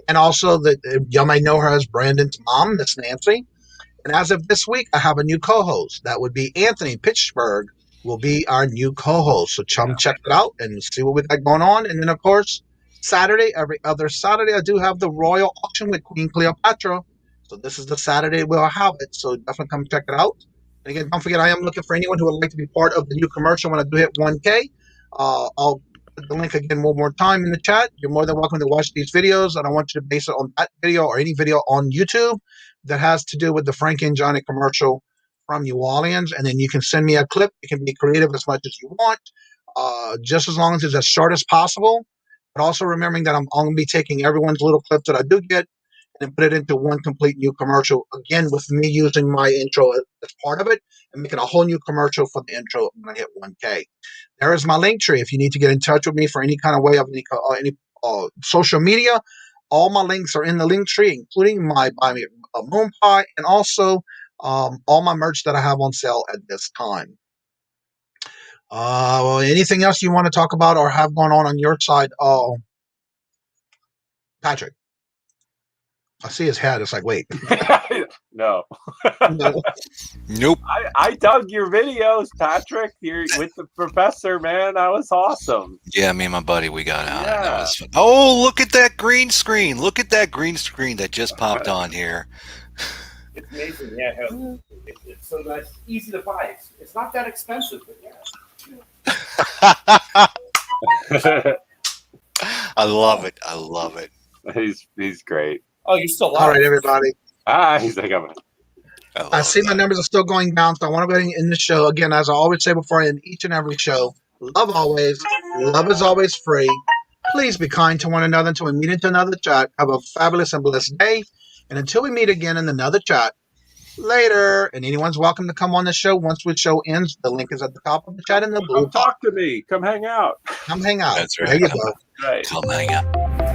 And also, y'all may know her as Brandon's mom, Miss Nancy. And as of this week, I have a new co-host. That would be Anthony Pittsburgh will be our new co-host. So check it out and see what we got going on. And then, of course, every other Saturday, I do have the Royal Auction with Queen Cleopatra. So this is the Saturday we'll have it. So definitely come check it out. And again, don't forget, I am looking for anyone who would like to be part of the new commercial when I do hit 1K. I'll put the link again one more time in the chat. You're more than welcome to watch these videos. And I want you to base it on that video or any video on YouTube that has to do with the Frankie and Johnny commercial from New Orleans. And then you can send me a clip. You can be creative as much as you want, just as long as it's as short as possible. But also remembering that I'm going to be taking everyone's little clips that I do get and put it into one complete new commercial, again, with me using my intro as part of it and making a whole new commercial for the intro when I hit 1K. There is my link tree. If you need to get in touch with me for any kind of way of any social media, all my links are in the link tree, including my Buy Me a Moon Pie and also all my merch that I have on sale at this time. Anything else you want to talk about or have going on your side, Patrick? I see his head. It's like, wait. No. No. Nope. I dug your videos, Patrick. You're with the professor, man. That was awesome. Yeah, me and my buddy, we got out. Yeah. That was fun. Oh, look at that green screen. Look at that green screen that just popped on here. It's amazing, yeah. It's so nice, easy to buy. It's not that expensive, but yeah. I love it. I love it. He's great. Oh, you're still live. All right, everybody. He's like, I see my numbers are still going down, so I want to go ahead and end the show. Again, as I always say before I end each and every show, love always. Love is always free. Please be kind to one another until we meet into another chat. Have a fabulous and blessed day. And until we meet again in another chat, later. And anyone's welcome to come on the show. Once the show ends, the link is at the top of the chat in the blue. Come talk to me. Come hang out. Come hang out. That's right. There you go. Right. Come hang out.